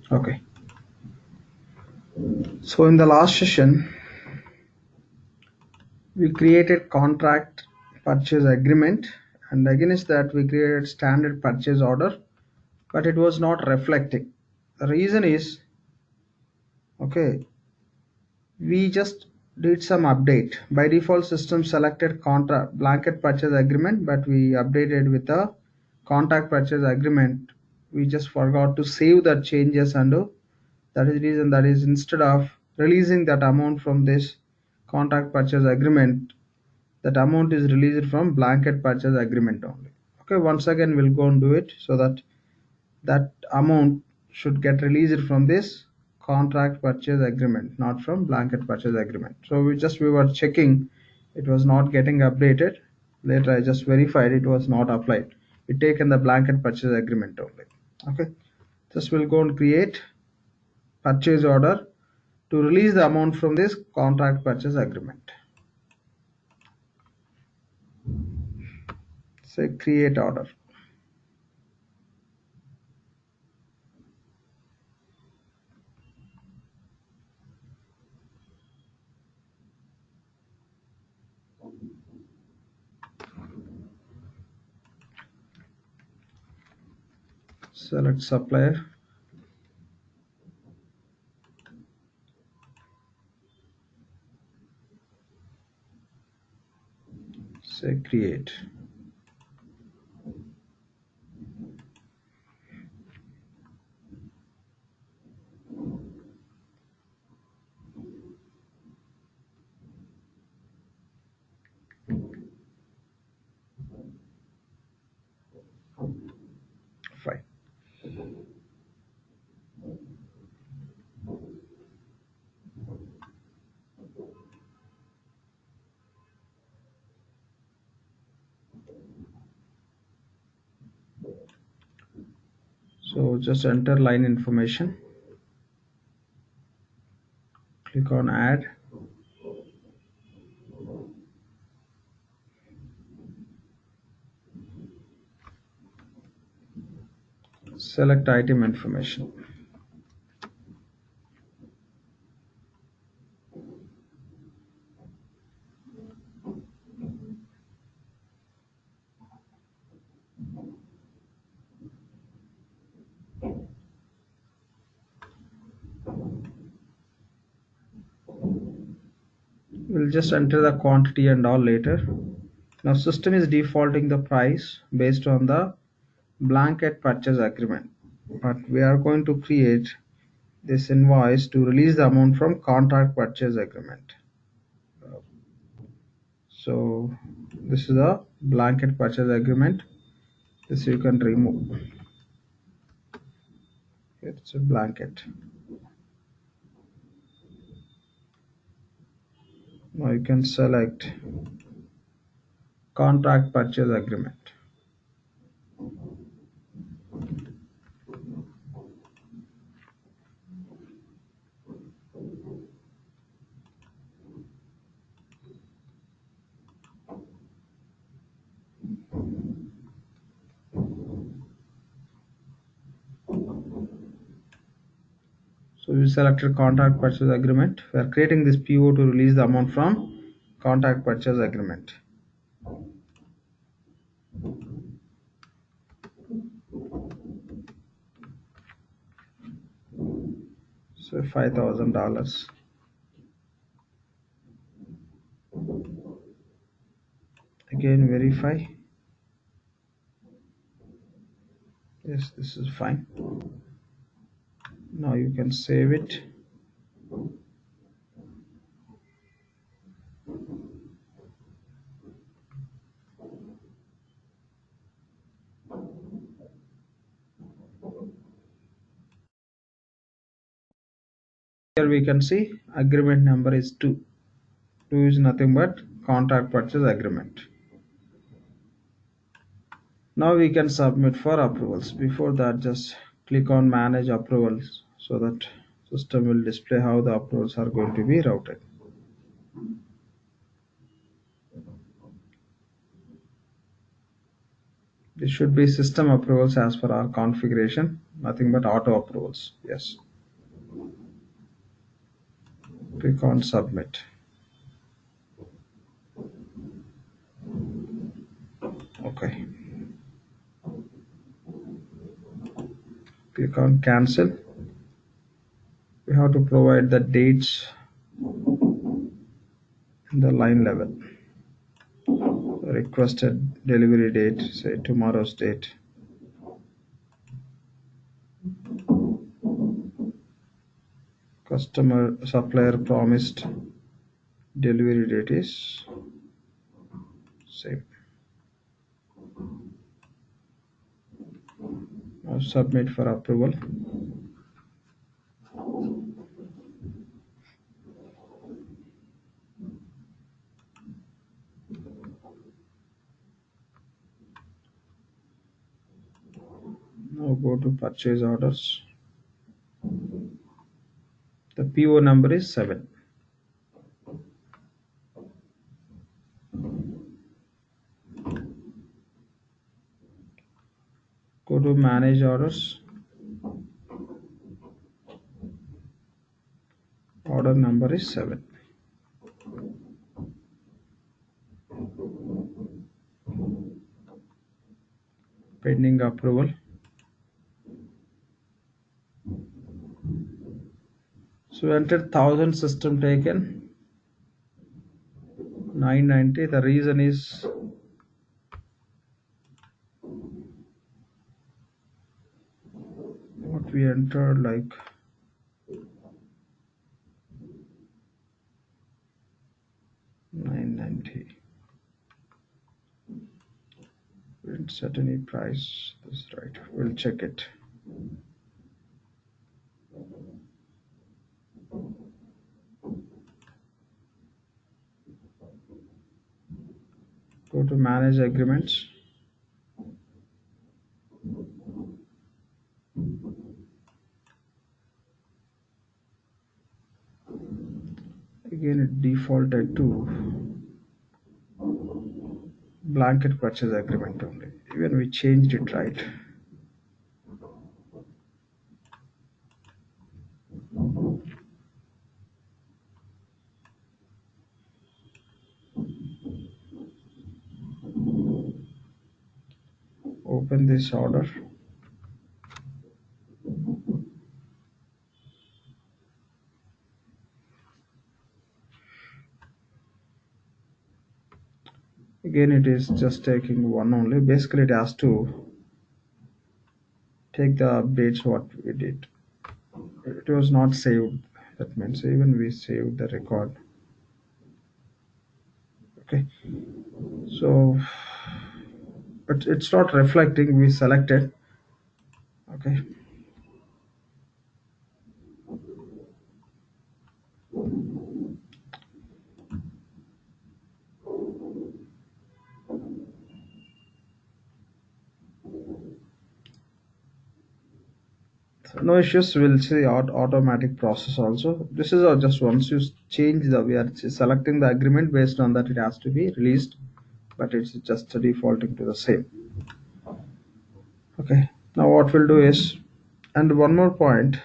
Okay, so in the last session we created contract purchase agreement, and against that we created standard purchase order, but it was not reflecting. The reason is, okay, we just did some update. By default system selected contract blanket purchase agreement, but we updated with a contract purchase agreement. We just forgot to save the changes, and that is the reason, that is instead of releasing that amount from this contract purchase agreement, that amount is released from blanket purchase agreement only. Okay, once again we'll go and do it, so that that amount should get released from this contract purchase agreement, not from blanket purchase agreement. So we were checking, it was not getting updated. Later I just verified it was not applied. We taken the blanket purchase agreement only. Okay, just we'll go and create purchase order to release the amount from this contract purchase agreement. Say create order. Select supplier. Say create. Fine. So just enter line information, click on add, select item information. We'll just enter the quantity and all later. Now system is defaulting the price based on the blanket purchase agreement, but we are going to create this invoice to release the amount from contract purchase agreement. So this is a blanket purchase agreement. This you can remove. It's a blanket. Now you can select contract purchase agreement. So we selected contract purchase agreement. We are creating this PO to release the amount from contract purchase agreement. So $5,000. Again verify. Yes, this is fine. Now you can save it. Here we can see agreement number is 2. 2 is nothing but contract purchase agreement. Now we can submit for approvals. Before that, just click on manage approvals so that system will display how the approvals are going to be routed. This should be system approvals as per our configuration. nothing but auto approvals. Yes, click on submit. Okay, click on cancel. We have to provide the dates in the line level. Requested delivery date, say tomorrow's date. Customer supplier promised delivery date is same. Now submit for approval. Now go to purchase orders. The PO number is 7. Go to manage orders. Order number is 7. Pending approval. So enter 1000 system taken 990. The reason is what we entered like 990. We didn't set any price. That's right. We'll check it. Go to manage agreements. Again, it defaulted to blanket purchase agreement only. Even we changed it, right? Open this order. Again, it is just taking one only. Basically, it has to take the updates what we did. It was not saved. That means even we saved the record. Okay, so but it's not reflecting. We selected. Okay, so no issues. We'll see automatic process also. This is just once you change the we are selecting the agreement based on that it has to be released, but it's just defaulting to the same. Okay, now what we'll do is, and one more point.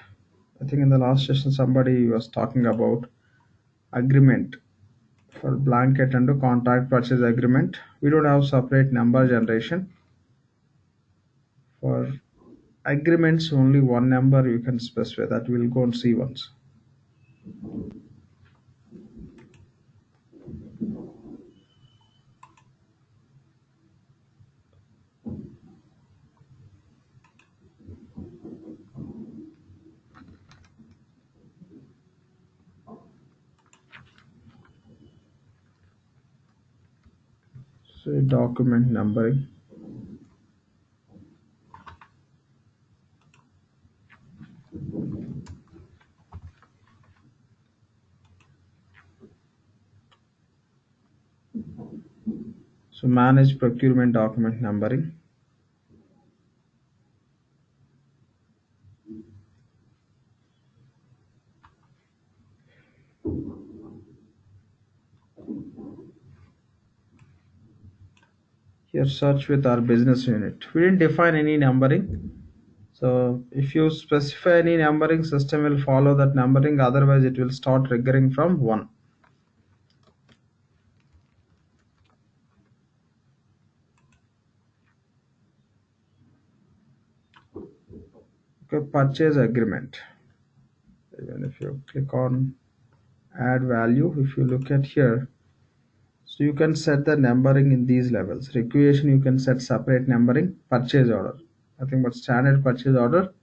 I think in the last session somebody was talking about agreement for blanket and contract purchase agreement. We don't have separate number generation. For agreements, only one number you can specify that we'll go and see once. So document numbering. So manage procurement document numbering. Here search with our business unit. We didn't define any numbering. So if you specify any numbering, system will follow that numbering, otherwise it will start triggering from 1. Okay, purchase agreement. Even if you click on add value, if you look at here, so you can set the numbering in these levels. Requisition, you can set separate numbering. Purchase order, nothing but standard purchase order.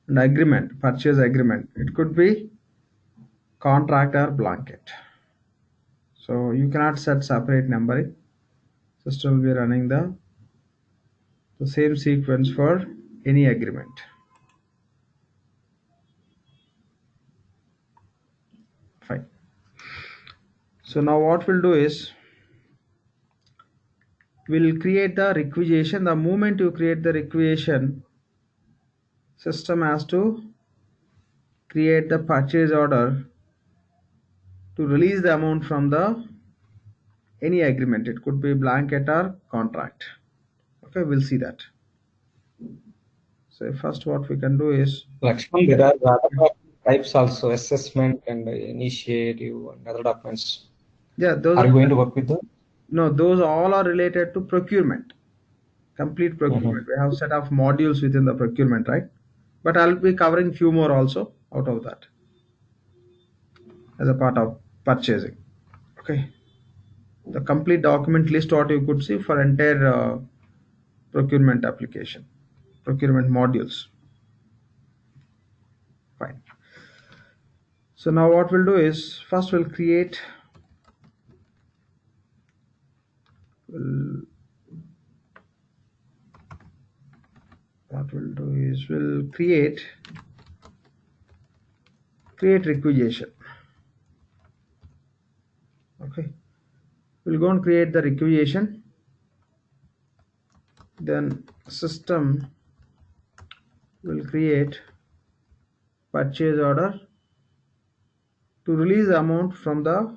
And agreement, purchase agreement, it could be contract or blanket. So you cannot set separate numbering. System will be running the same sequence for any agreement. Fine. So now what we'll do is we'll create the requisition. The moment you create the requisition, system has to create the purchase order to release the amount from the any agreement. It could be blanket or contract. Okay, we'll see that. So first what we can do is, Lakshman, there are other types also, assessment and initiative and other documents. yeah, those Are are, you going to work with those? no, those all are related to procurement, complete procurement. We have set of modules within the procurement, right? But I'll be covering few more also out of that as a part of purchasing. Okay, the complete document list what you could see for entire procurement application, procurement modules. Fine. So now what we'll do is first we'll create, we'll, what we'll do is we'll create requisition. Okay, we'll go and create the requisition. Then system will create purchase order to release the amount from the,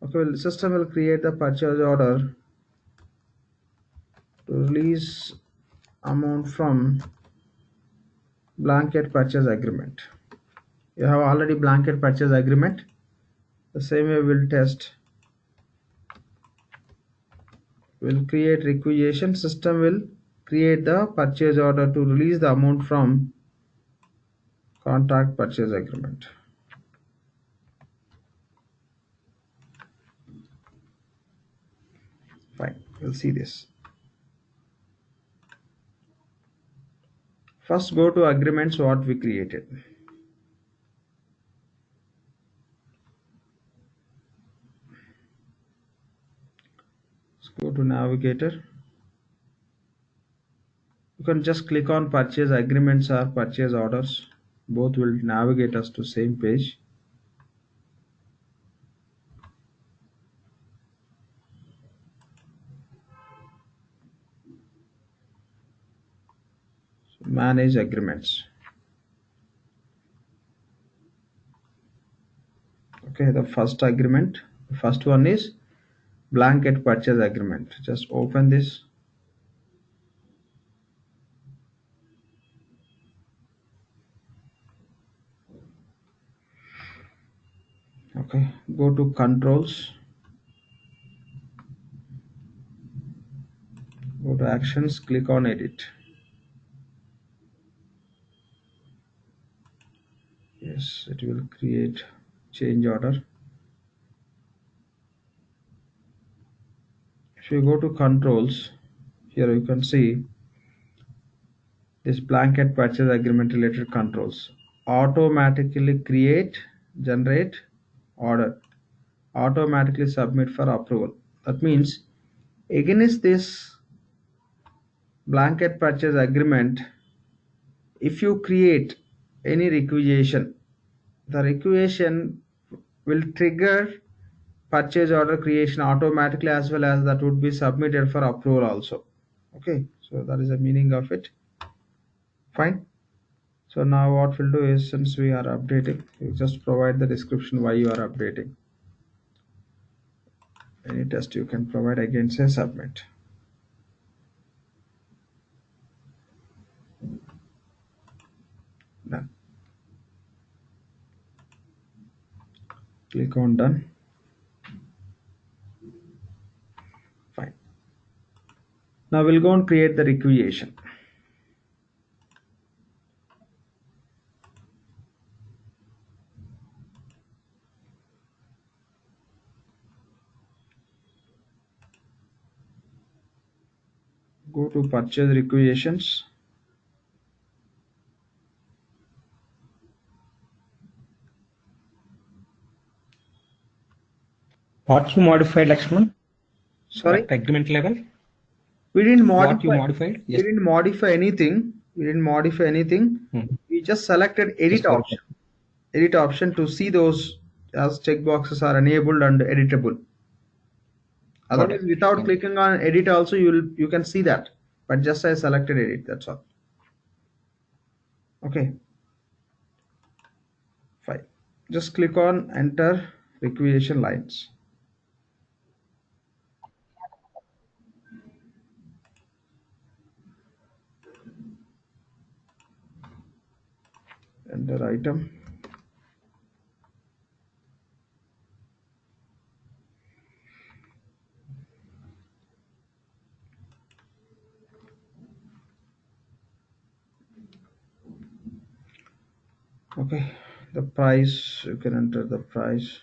okay, well, system will create the purchase order to release amount from blanket purchase agreement. You have already blanket purchase agreement. The same way we'll test. We'll create requisition. System will create the purchase order to release the amount from contract purchase agreement. Fine, we'll see this. First go to agreements what we created. Let's go to navigator. You can just click on purchase agreements or purchase orders. Both will navigate us to same page. So manage agreements. Okay, the first agreement, the first one is blanket purchase agreement. Just open this. Okay, go to controls, go to actions, click on edit. Yes, it will create change order. If you go to controls, here you can see this blanket purchase agreement related controls. Automatically create, generate, order, automatically submit for approval. That means against this blanket purchase agreement, if you create any requisition, the requisition will trigger purchase order creation automatically, as well as that would be submitted for approval also. Okay, so that is the meaning of it. Fine. So now what we'll do is, since we are updating, you just provide the description why you are updating. Any test you can provide, again say submit. Done. Click on done. Fine. Now we'll go and create the requisition. Go to purchase requisitions. What you modified, Lakshman? Sorry, At agreement level? we didn't What you modify. modified? We Just, didn't modify anything. We didn't modify anything. We just selected edit just for option. Edit option to see those as checkboxes are enabled and editable. got Otherwise, it. without Yeah. clicking on edit also, you can see that. But just I selected edit. That's all. Okay. Fine. Just click on enter requisition lines. Enter item. Okay. The price, you can enter the price.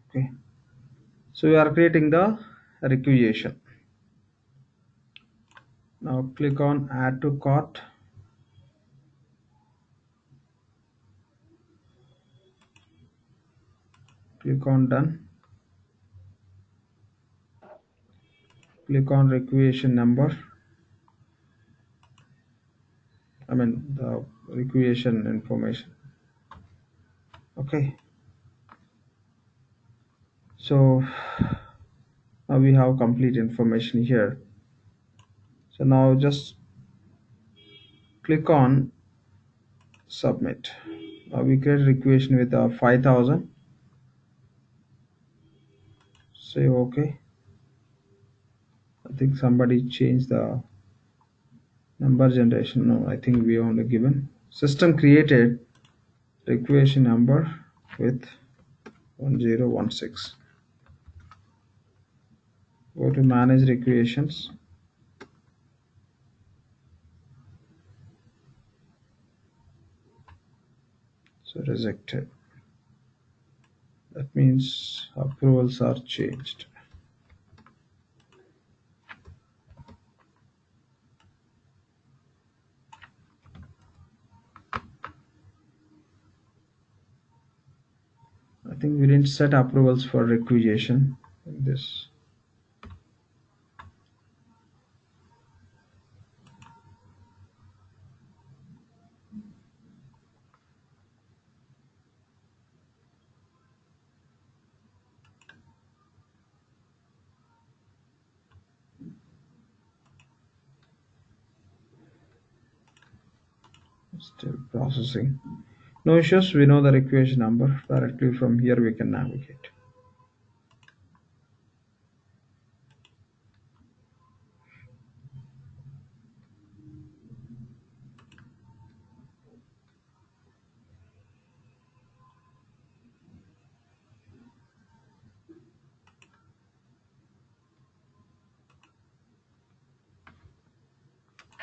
Okay. So we are creating the requisition. Now click on add to cart. Click on done. Click on requisition number. I mean the requisition information. Okay. So now we have complete information here. So now just click on submit. Now we create requisition with 5,000. Say okay. I think somebody changed the number generation. No, I think we only given system created requisition number with 1016. Go to manage requisitions. So rejected. That means approvals are changed. I think we didn't set approvals for requisition in this. Still processing. No issues. We know the requisition number. Directly from here we can navigate.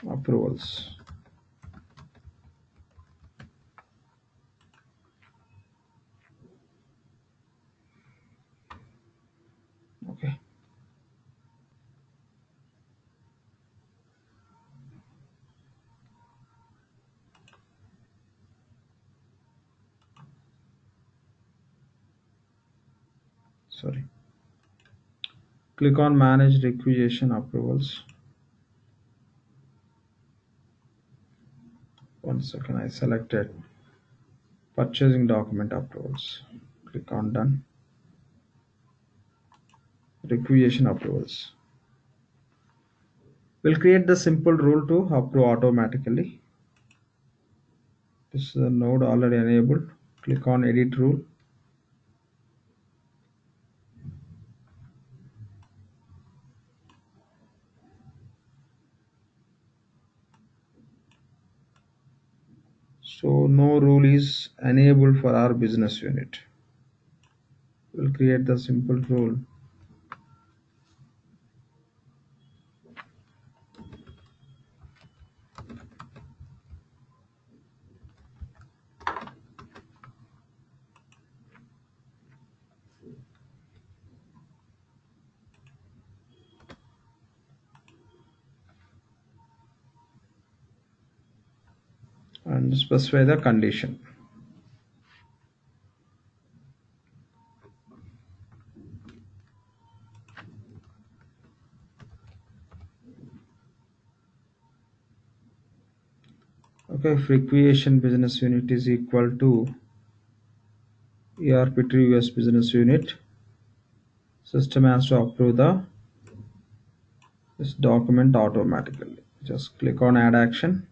Approvals. Okay. Sorry. Click on manage requisition approvals. One second. I selected purchasing document approvals. Click on done. Requisition approvals. We'll create the simple rule to approve automatically. This is a node already enabled. Click on edit rule. So no rule is enabled for our business unit. We'll create the simple rule. And specify the condition. Okay, if recreation business unit is equal to ERP3 US business unit, system has to approve this document automatically. Just click on add action,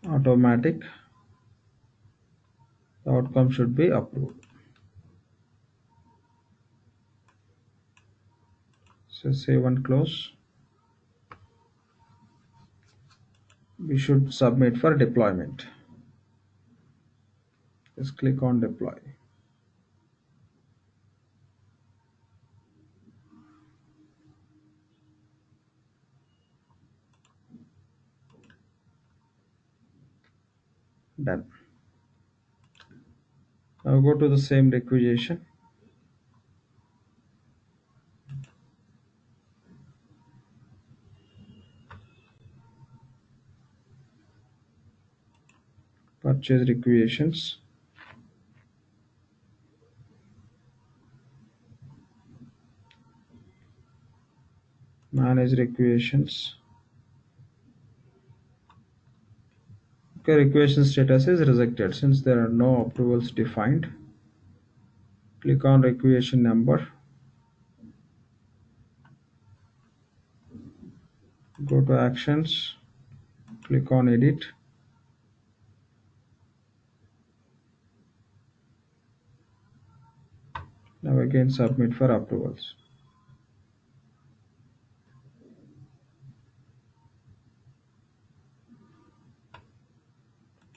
automatic. The outcome should be approved. So save and close. We should submit for deployment. Just click on deploy. Done. Now go to the same requisition. Purchase requisitions. Manage requisitions. Okay, requisition status is rejected since there are no approvals defined. Click on requisition number. Go to actions. Click on edit. Now again submit for approvals.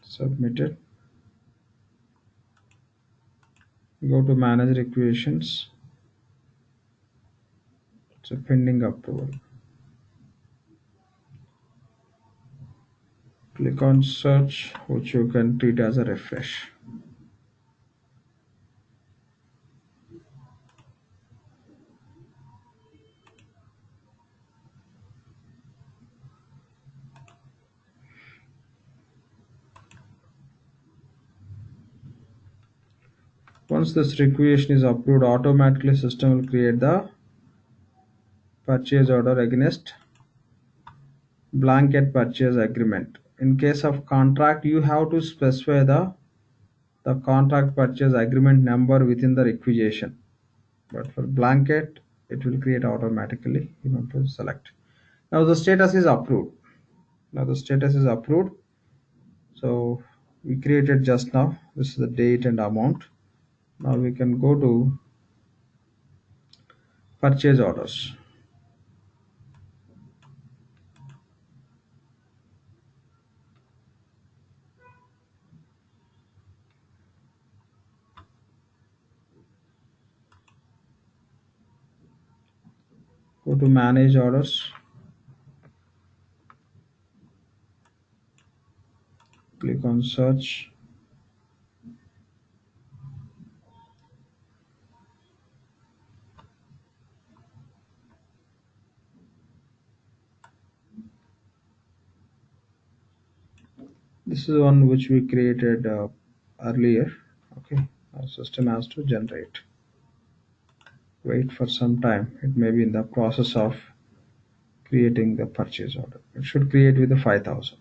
Submitted. Go to manage requisitions. It's a pending approval. Click on search, which you can treat as a refresh. Once this requisition is approved, automatically system will create the purchase order against blanket purchase agreement. In case of contract, you have to specify the contract purchase agreement number within the requisition. But for blanket, it will create automatically. You have to select. Now the status is approved. Now the status is approved. So we created just now. This is the date and amount. Now we can go to purchase orders. Go to manage orders. Click on search. This is one which we created earlier. Okay, our system has to generate. Wait for some time. It may be in the process of creating the purchase order. It should create with the 5,000.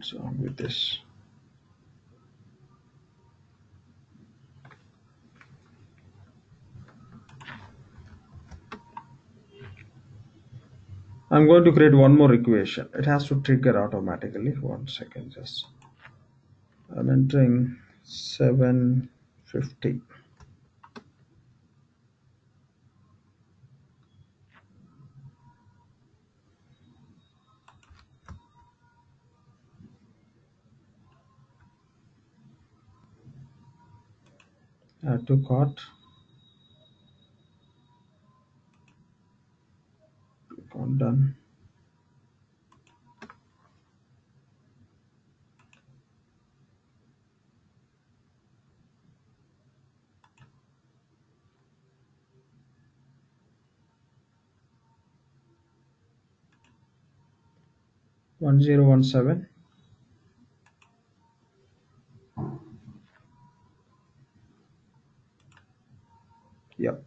what's wrong with this? I'm going to create one more equation. It has to trigger automatically. 1 second, just. I'm entering 750. Add to cart. Click on done. $1017. Yep.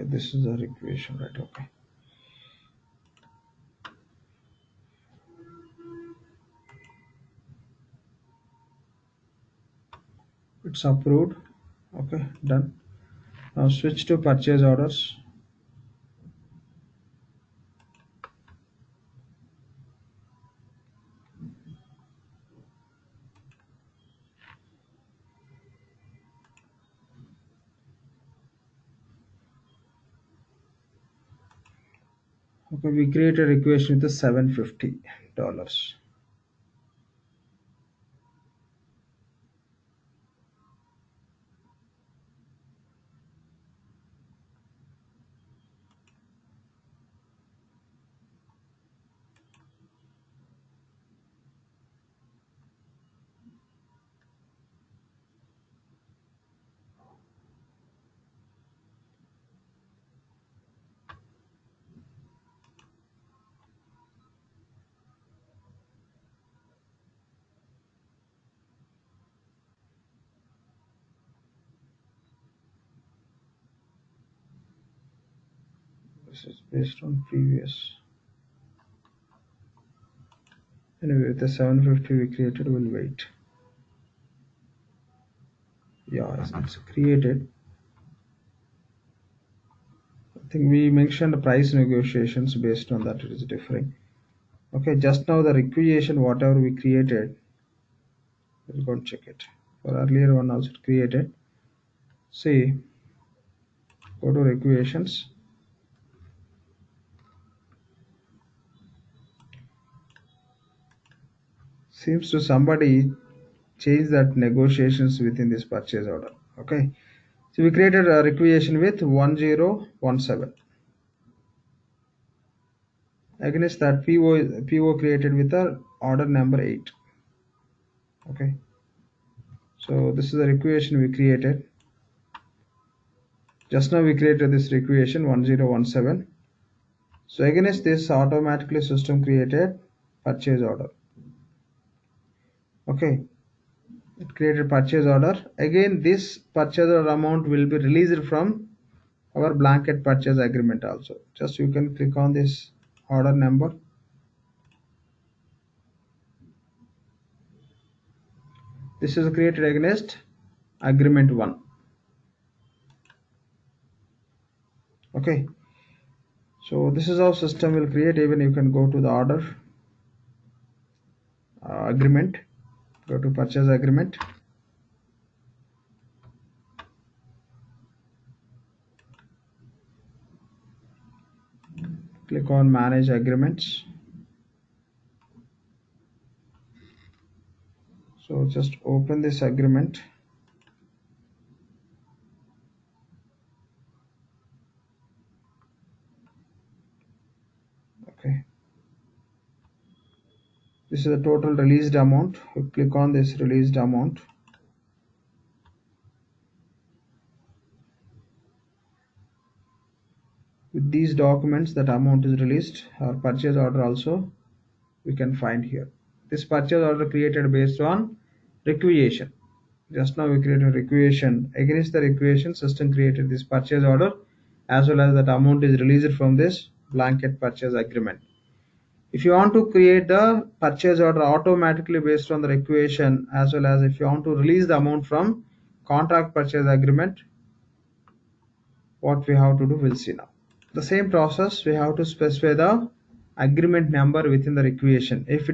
This is our equation, right? Okay. It's approved. Okay, done. Now switch to purchase orders. Okay, we created equation with the $750. This is based on previous. Anyway, with the 750 we created, we'll wait. Yeah, it's created. I think we mentioned the price negotiations. Based on that, it is differing. Okay, just now the requisition, whatever we created, we'll go and check it. For earlier one also created. See, go to requisitions. Seems to somebody change that negotiations within this purchase order. Okay, so we created a requisition with 1017. Against that, PO created with the order number 8. Okay, so this is the requisition we created. Just now we created this requisition 1017. So against this, automatically system created purchase order. Okay, it created purchase order. Again, this purchase order amount will be released from our blanket purchase agreement also. Just you can click on this order number. This is created against agreement 1. Okay, so this is how system will create. Even you can go to the order agreement, go to purchase agreement, click on manage agreements. So just open this agreement. Okay, this is the total released amount. You click on this released amount. With these documents, that amount is released. Our purchase order also we can find here. This purchase order created based on requisition. Just now we created a requisition. Against the requisition, system created this purchase order, as well as that amount is released from this blanket purchase agreement. If you want to create the purchase order automatically based on the requisition, as well as if you want to release the amount from contract purchase agreement, what we have to do, we'll see now. The same process, we have to specify the agreement number within the requisition. If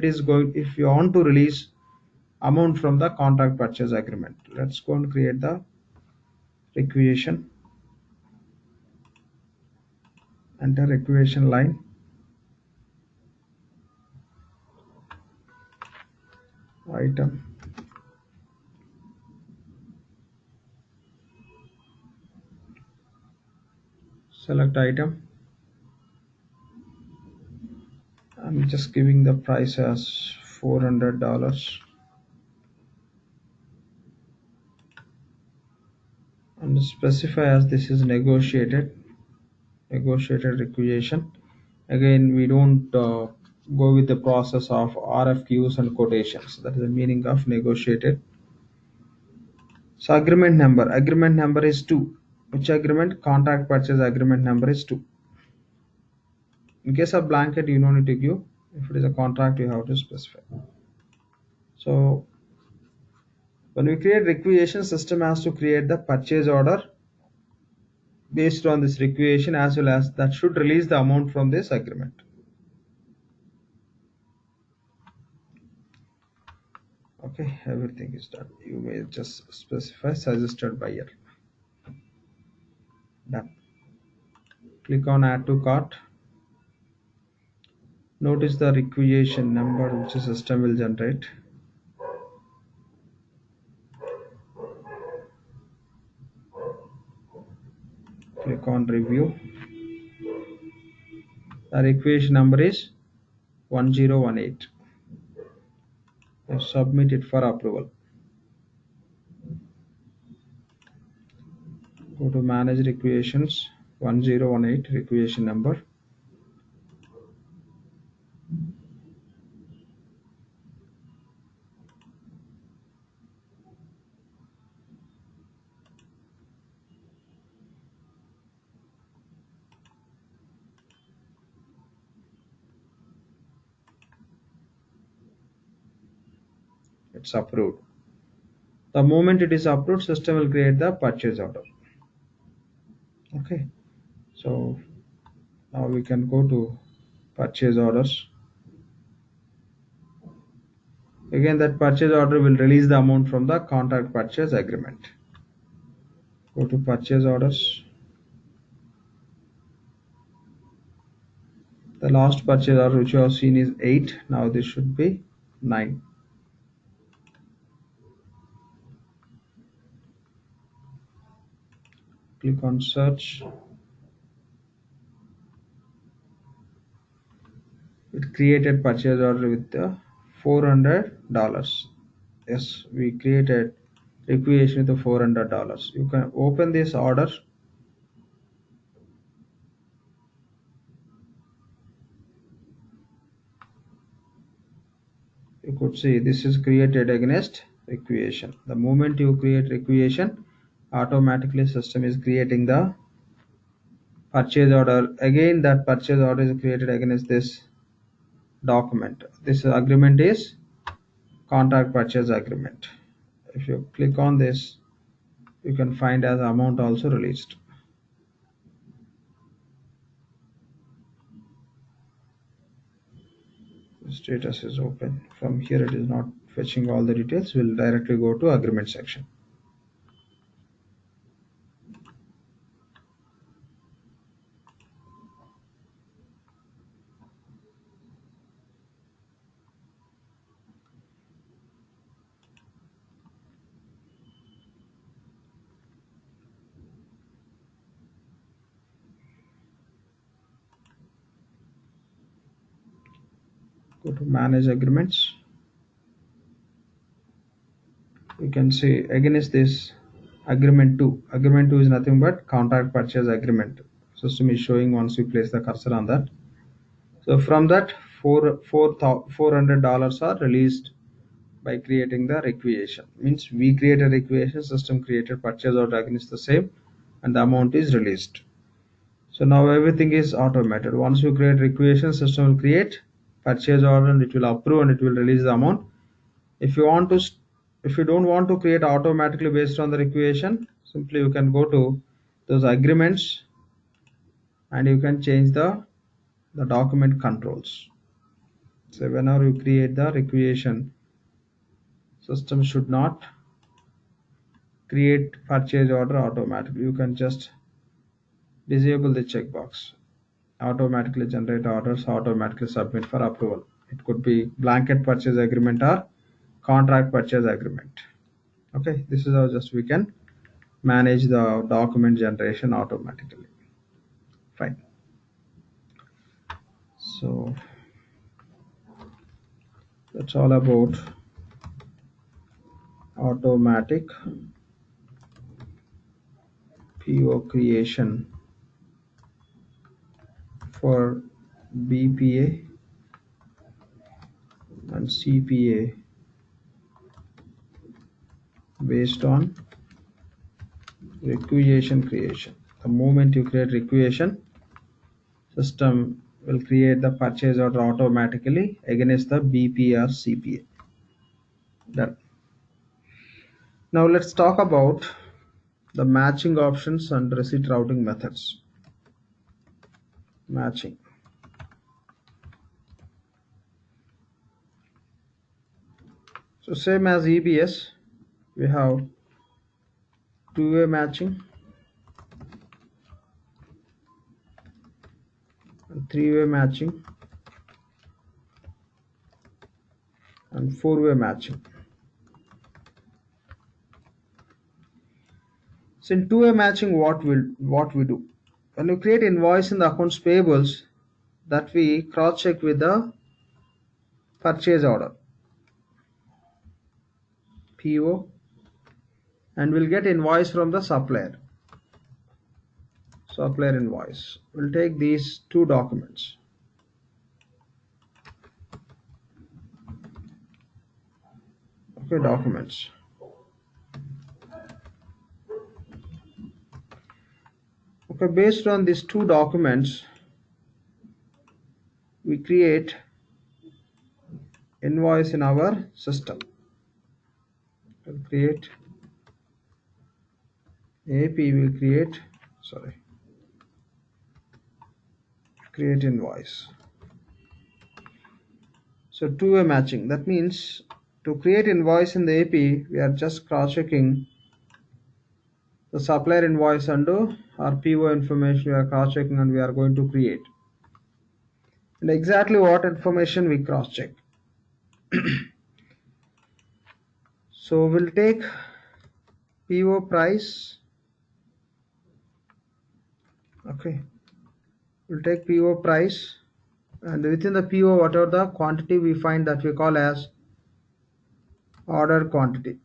you want to release amount from the contract purchase agreement, let's go and create the requisition. Enter requisition line. Item. Select item. I'm just giving the price as $400 and specify as this is negotiated requisition. Again, we don't go with the process of RFQs and quotations. That is the meaning of negotiated. So agreement number is 2. Which agreement? Contract purchase agreement number is 2. In case of blanket, you don't need to give. If it is a contract, you have to specify. So when we create requisition, system has to create the purchase order based on this requisition, as well as that should release the amount from this agreement. Okay, everything is done. You may just specify suggested buyer. Done. Click on add to cart. Notice the requisition number which the system will generate. Click on review. The requisition number is 1018. Submit it for approval. Go to manage requisitions. 1018 requisition number. It's approved. The moment it is approved, system will create the purchase order. Okay, so now we can go to purchase orders. Again, that purchase order will release the amount from the contract purchase agreement. Go to purchase orders. The last purchase order which you have seen is 8. Now this should be 9. Click on search. It created purchase order with the $400. Yes, we created requisition with the $400. You can open this order. You could see this is created against requisition. The moment you create requisition, automatically system is creating the purchase order. Again, that purchase order is created against this document. This agreement is contract purchase agreement. If you click on this, you can find as amount also released. The status is open. From here it is not fetching all the details. We'll directly go to agreement section. Go to manage agreements. You can see against this agreement 2. Agreement 2 is nothing but contract purchase agreement. System is showing once you place the cursor on that. So from that, $400 are released by creating the requisition. Means we create a requisition, system created purchase order against the same, and the amount is released. So now everything is automated. Once you create requisition, system will create purchase order, and it will approve and it will release the amount. If you want to if you don't want to create automatically based on the requisition, simply you can go to those agreements and you can change the document controls. So whenever you create the requisition, system should not create purchase order automatically. You can just disable the checkbox. Automatically generate orders, automatically submit for approval. It could be blanket purchase agreement or contract purchase agreement. Okay, this is how just we can manage the document generation automatically. Fine. So that's all about automatic PO creation for BPA and CPA based on requisition creation. The moment you create requisition, system will create the purchase order automatically against the BPA or CPA. Done. Now let's talk about the matching options and receipt routing methods. Matching. So same as EBS, we have two-way matching and three-way matching and four-way matching. So in two-way matching, what we do? When we create invoice in the accounts payables, that we cross-check with the purchase order, PO, and we'll get invoice from the supplier. Supplier invoice. We'll take these two documents. Okay, documents. Okay, based on these two documents, we create invoice in our system. We'll create AP, will create, create invoice. So two-way matching. That means to create invoice in the AP, we are just cross-checking the supplier invoice under our PO information. We are cross-checking and we are going to create. And exactly what information we cross-check. So we'll take PO price. Okay, we'll take PO price, and within the PO, whatever the quantity we find, that we call as order quantity.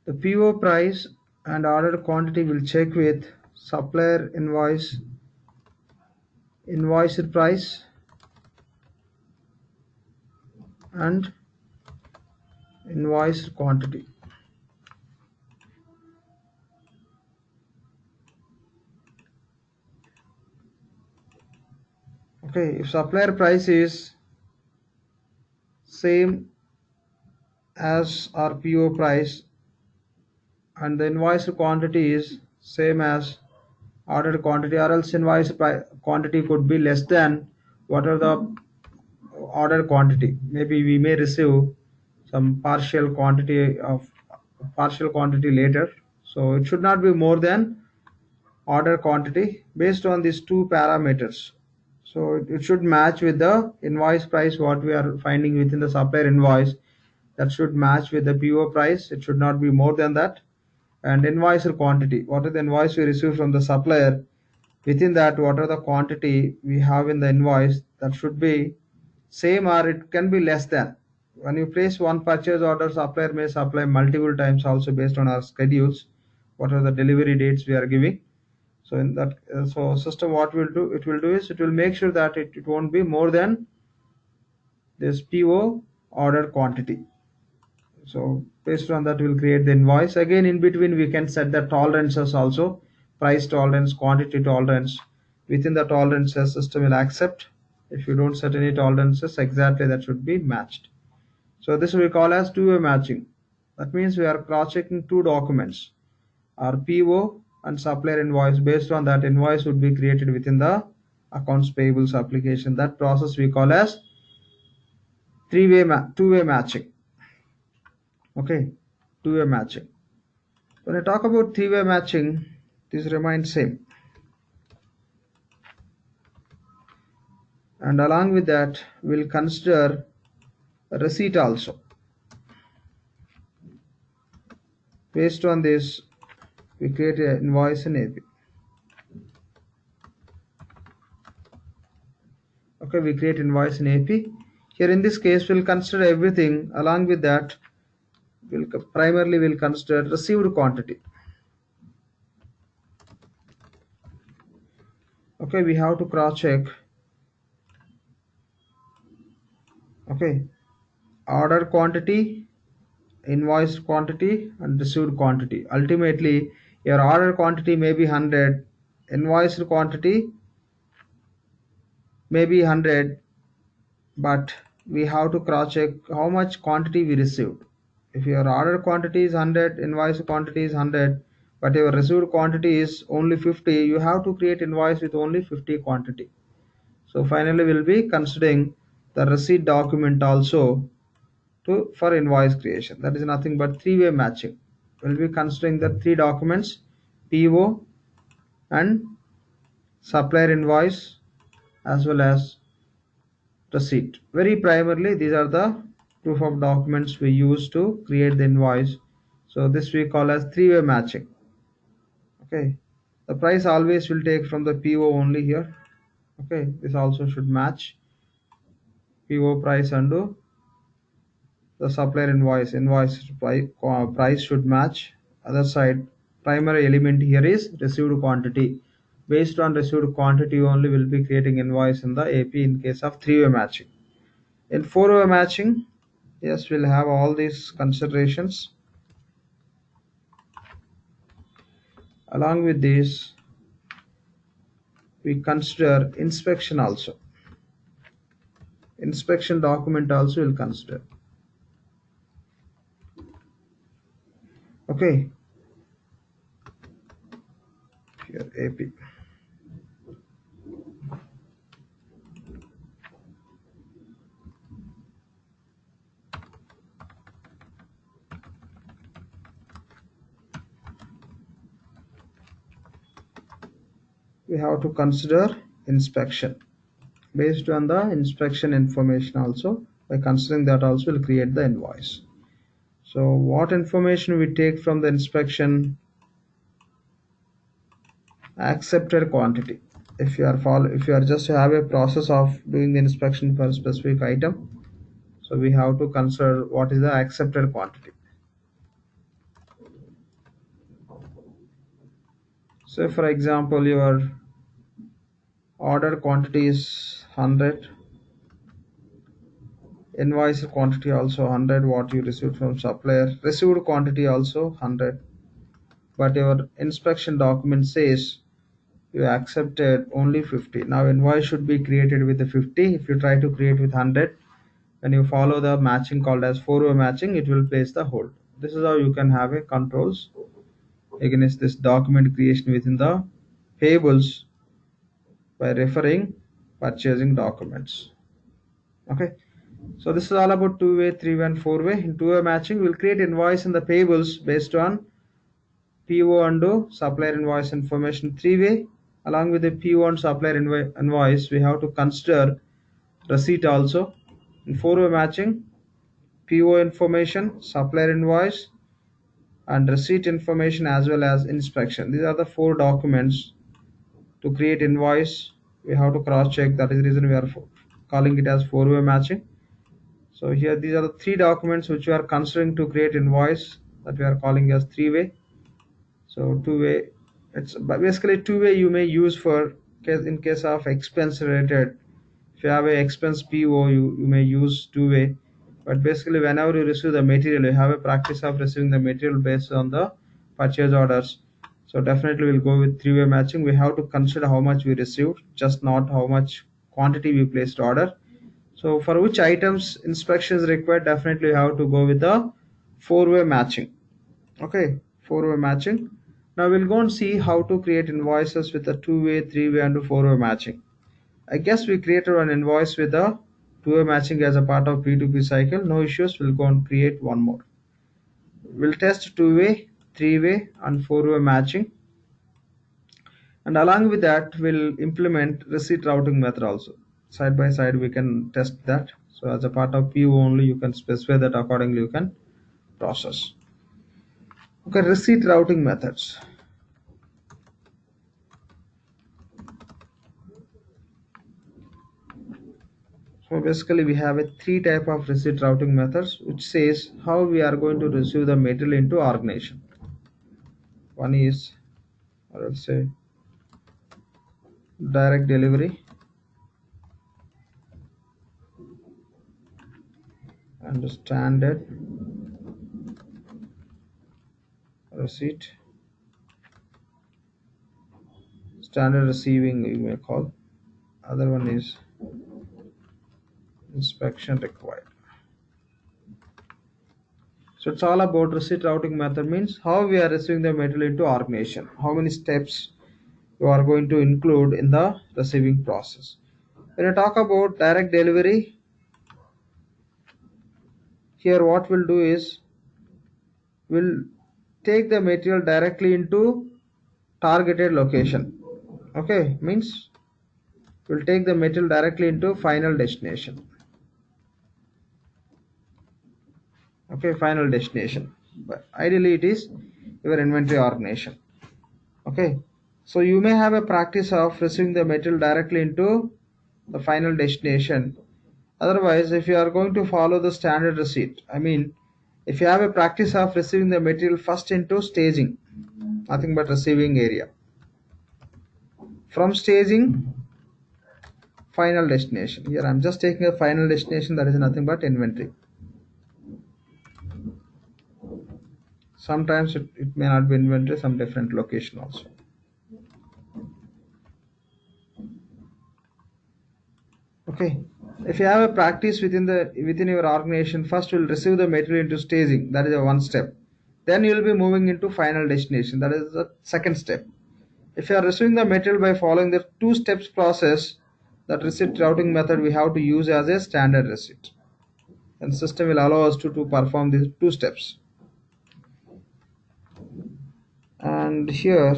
The PO price and order quantity will check with supplier invoice, invoiced price, and invoiced quantity. Okay, if supplier price is same as our PO price and the invoiced quantity is same as ordered quantity, or else invoice quantity could be less than what are the order quantity. Maybe we may receive some partial quantity later, so it should not be more than order quantity based on these two parameters. So it should match with the invoice price what we are finding within the supplier invoice. That should match with the PO price. It should not be more than that. And invoice quantity, what is the invoice we receive from the supplier, within that what are the quantity we have in the invoice, that should be same or it can be less than. When you place one purchase order, supplier may supply multiple times also based on our schedules, what are the delivery dates we are giving. So in that so system what will do, it will do is it will make sure that it won't be more than this PO order quantity. So based on that we'll create the invoice. Again, in between we can set the tolerances also, price tolerance, quantity tolerance. within the tolerances system will accept. If you don't set any tolerances, exactly that should be matched. So this we call as two-way matching. That means we are cross-checking two documents, our PO and supplier invoice. Based on that, invoice would be created within the accounts payables application. That process we call as two-way matching. Okay, two-way matching. When I talk about three-way matching, this remains same. And along with that, we'll consider receipt also. Based on this, we create an invoice in AP. Okay, we create invoice in AP. Here in this case, we'll consider everything. Along with that, we'll consider received quantity. Okay, we have to cross check. Okay, order quantity, invoice quantity, and received quantity. Ultimately, your order quantity may be 100, invoiced quantity may be 100, but we have to cross check how much quantity we received. If your order quantity is 100, invoice quantity is 100, but your received quantity is only 50, you have to create invoice with only 50 quantity. So finally we'll be considering the receipt document also for invoice creation. That is nothing but three-way matching. We'll be considering the three documents, PO and supplier invoice as well as receipt. Very primarily, these are the proof of documents we use to create the invoice. So this we call as three-way matching. Okay, the price always will take from the PO only here. Okay, this also should match PO price and the supplier price should match. Other side, primary element here is received quantity. Based on received quantity only, will be creating invoice in the AP in case of three-way matching. In four-way matching, yes, we'll have all these considerations. Along with this, we consider inspection also. Inspection document also will consider. Okay, here AP. We have to consider inspection. Based on the inspection information also, by considering that also will create the invoice. So what information we take from the inspection? Accepted quantity. If you are just have a process of doing the inspection for a specific item, so we have to consider what is the accepted quantity. So for example, your order quantity is 100, invoice quantity also 100, what you received from supplier, received quantity also 100, but your inspection document says you accepted only 50. Now invoice should be created with the 50. If you try to create with 100, when you follow the matching called as four-way matching, it will place the hold. This is how you can have a controls against this document creation within the payables by referring purchasing documents. Okay, so this is all about two-way, three-way, and four-way. In two-way matching, we'll create invoice in the payables based on PO and supplier invoice information. Three-way, along with the PO and supplier invoice, we have to consider receipt also. In four-way matching, PO information, supplier invoice, and receipt information as well as inspection. These are the four documents to create invoice. We have to cross check. That is the reason we are calling it as four-way matching. So here these are the three documents which we are considering to create invoice, that we are calling as three-way. So two-way, it's basically two-way you may use for in case of expense related. If you have a expense PO, you may use two-way. But basically whenever you receive the material, you have a practice of receiving the material based on the purchase orders. So definitely we'll go with three-way matching. We have to consider how much we received, just not how much quantity we placed order. So for which items inspection is required, definitely we have to go with the four-way matching. Okay, four-way matching. Now we'll go and see how to create invoices with a two-way, three-way, and a four-way matching. I guess we created an invoice with a two-way matching as a part of P2P cycle. No issues. We'll go and create one more. We'll test two-way, three-way, and four-way matching. And along with that, we'll implement receipt routing method also. Side by side, we can test that. So as a part of PO only, you can specify that accordingly you can process. Okay, receipt routing methods. So basically we have a three type of receipt routing methods which says how we are going to receive the material into organization. One is, or I'll say, direct delivery and standard receipt, standard receiving you may call. Other one is inspection required. So it's all about receipt routing method means how we are receiving the material into organization, how many steps you are going to include in the receiving process. When I talk about direct delivery, here what we'll do is we'll take the material directly into targeted location. Okay, means we'll take the material directly into final destination. Okay, final destination. But ideally it is your inventory organization. Okay, so you may have a practice of receiving the material directly into the final destination. Otherwise, if you are going to follow the standard receipt, I mean, if you have a practice of receiving the material first into staging, nothing but receiving area, from staging final destination. Here I'm just taking a final destination, that is nothing but inventory. Sometimes it may not be inventory, some different location also. Okay, if you have a practice within your organization, first you'll receive the material into staging, that is a one step. Then you'll be moving into final destination, that is the second step. If you are receiving the material by following the two steps process, that receipt routing method we have to use as a standard receipt, and system will allow us to perform these two steps. And here,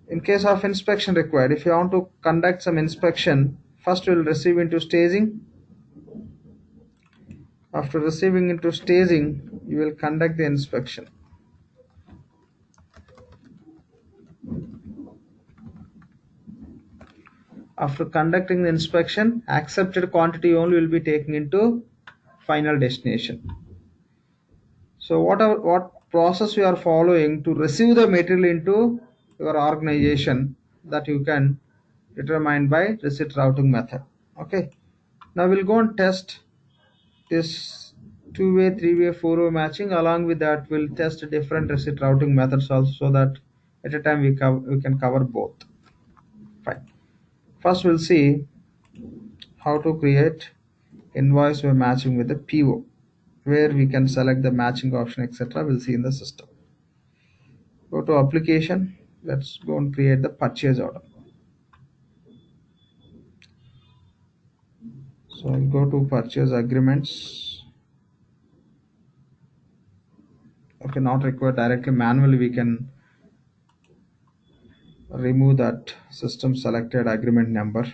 in case of inspection required, if you want to conduct some inspection, first we will receive into staging. After receiving into staging, you will conduct the inspection. After conducting the inspection, accepted quantity only will be taken into final destination. So what process we are following to receive the material into your organization, that you can determine by receipt routing method. Okay. Now we'll go and test this two-way, three-way, four-way matching. Along with that, we'll test different receipt routing methods also, so that at a time we can cover both. Fine. First, we'll see how to create invoice by matching with the PO, where we can select the matching option, etc. We'll see in the system. Go to application. Let's go and create the purchase order. So I'll go to purchase agreements. Okay, not required directly, manually we can remove that system selected agreement number.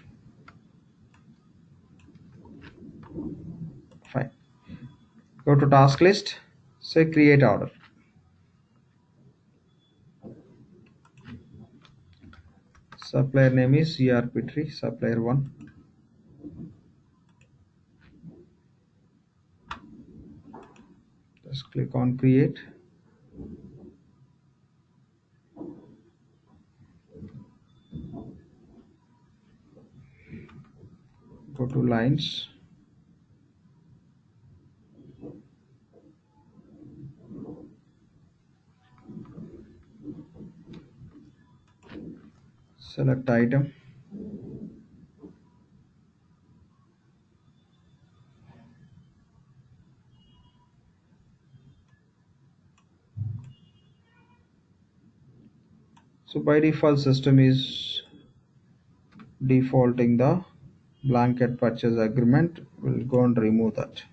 Fine. Go to task list, say create order. Supplier name is ERP tree, supplier 1. Just click on create. Go to lines. select item. So by default system is defaulting the blanket purchase agreement. We'll go and remove that.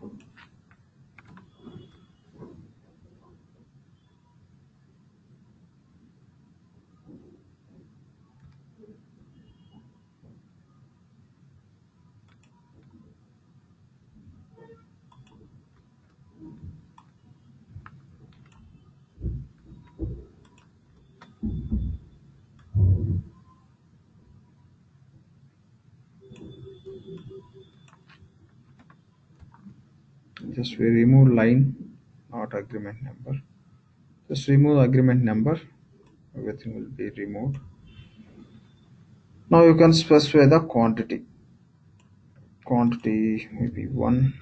Just we remove line, not agreement number. Just remove agreement number. Everything will be removed. Now you can specify the quantity. Quantity maybe 1.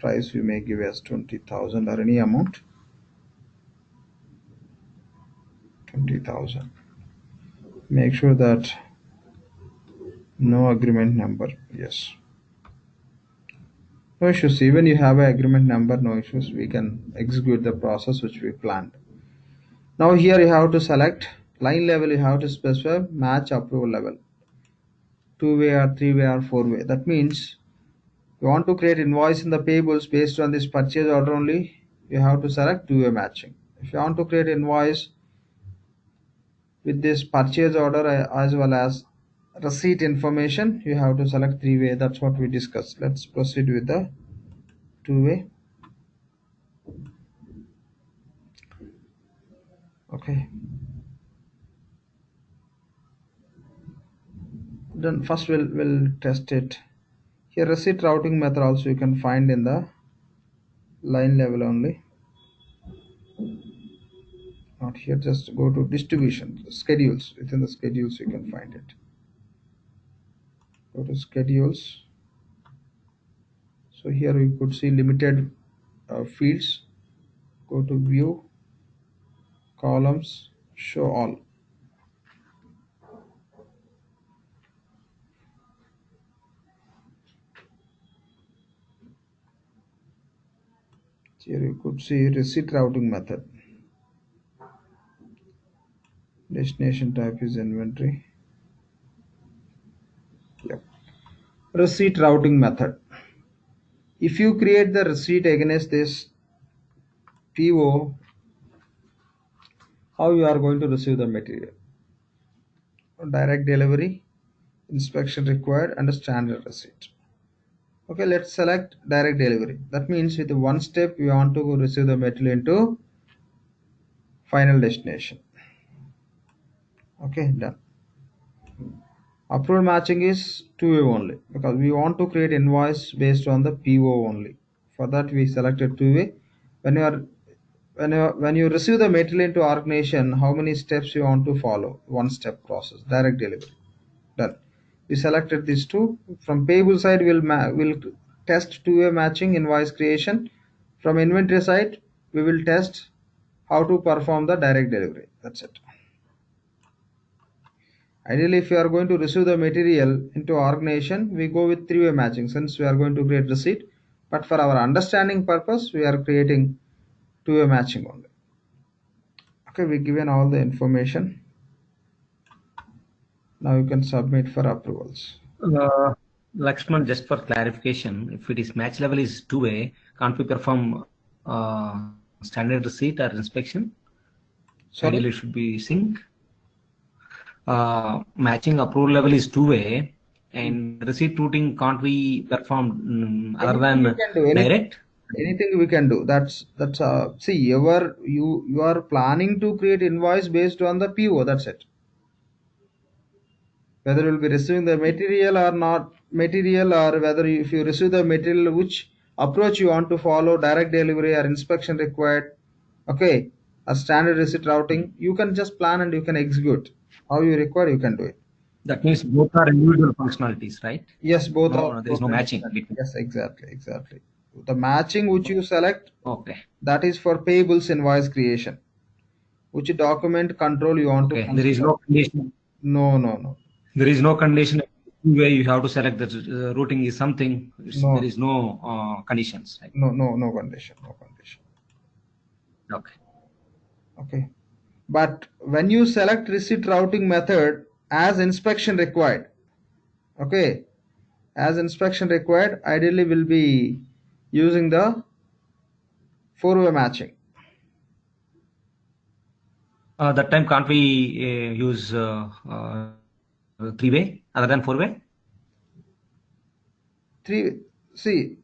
Price we may give as 20,000 or any amount. 20,000. Make sure that no agreement number. Yes. No issues. Even you have an agreement number, no issues. We can execute the process which we planned. Now here you have to select line level. You have to specify match approval level. 2-way or 3-way or 4-way. That means you want to create invoice in the payables based on this purchase order only. You have to select 2-way matching. If you want to create invoice with this purchase order as well as receipt information, you have to select 3-way. That's what we discussed. Let's proceed with the 2-way. Okay, then first we'll test it here. Receipt routing method also you can find in the line level only, not here. Just go to distribution schedules. Within the schedules you can find it. Go to schedules. So here you could see limited fields. Go to view, columns, show all. Here you could see receipt routing method. Destination type is inventory. Yep. Receipt routing method. If you create the receipt against this PO, how you are going to receive the material? Direct delivery, inspection required, and a standard receipt. Okay, let's select direct delivery. That means with one step we want to receive the material into final destination. Okay, done. Approval matching is 2-way only because we want to create invoice based on the PO only. For that we selected 2-way. When you receive the material into organization, how many steps you want to follow? One step process, direct delivery. Done. We selected these two. From payable side we'll test 2-way matching invoice creation. From inventory side we will test how to perform the direct delivery. That's it. Ideally, if you are going to receive the material into organization, we go with 3-way matching since we are going to create receipt. But for our understanding purpose, we are creating 2-way matching only. Okay, we given all the information. Now you can submit for approvals. Lakshman, just for clarification, if it is match level is 2-way, can't we perform standard receipt or inspection? Sorry? Ideally, it should be sync. Matching approval level is 2-way, and receipt routing can't we perform other than direct? Anything we can do. That's see, you are planning to create invoice based on the PO. That's it. Whether you will be receiving the material or not material, or whether if you receive the material, which approach you want to follow, direct delivery or inspection required. Okay, a standard receipt routing, you can just plan and you can execute how you require. You can do it. That means both are individual functionalities, right? Yes, both are. There is no matching. Yes, exactly. The matching which you select, okay, that is for payables invoice creation. Which document control you want to consider. There is no condition. No, no, no, There is no condition where you have to select that routing is something. There no, is no conditions, right? no, no, no condition, no condition. Okay. Okay. But when you select receipt routing method as inspection required, okay, as inspection required, ideally will be using the four-way matching. That time can't we use three-way other than four-way? Three, see,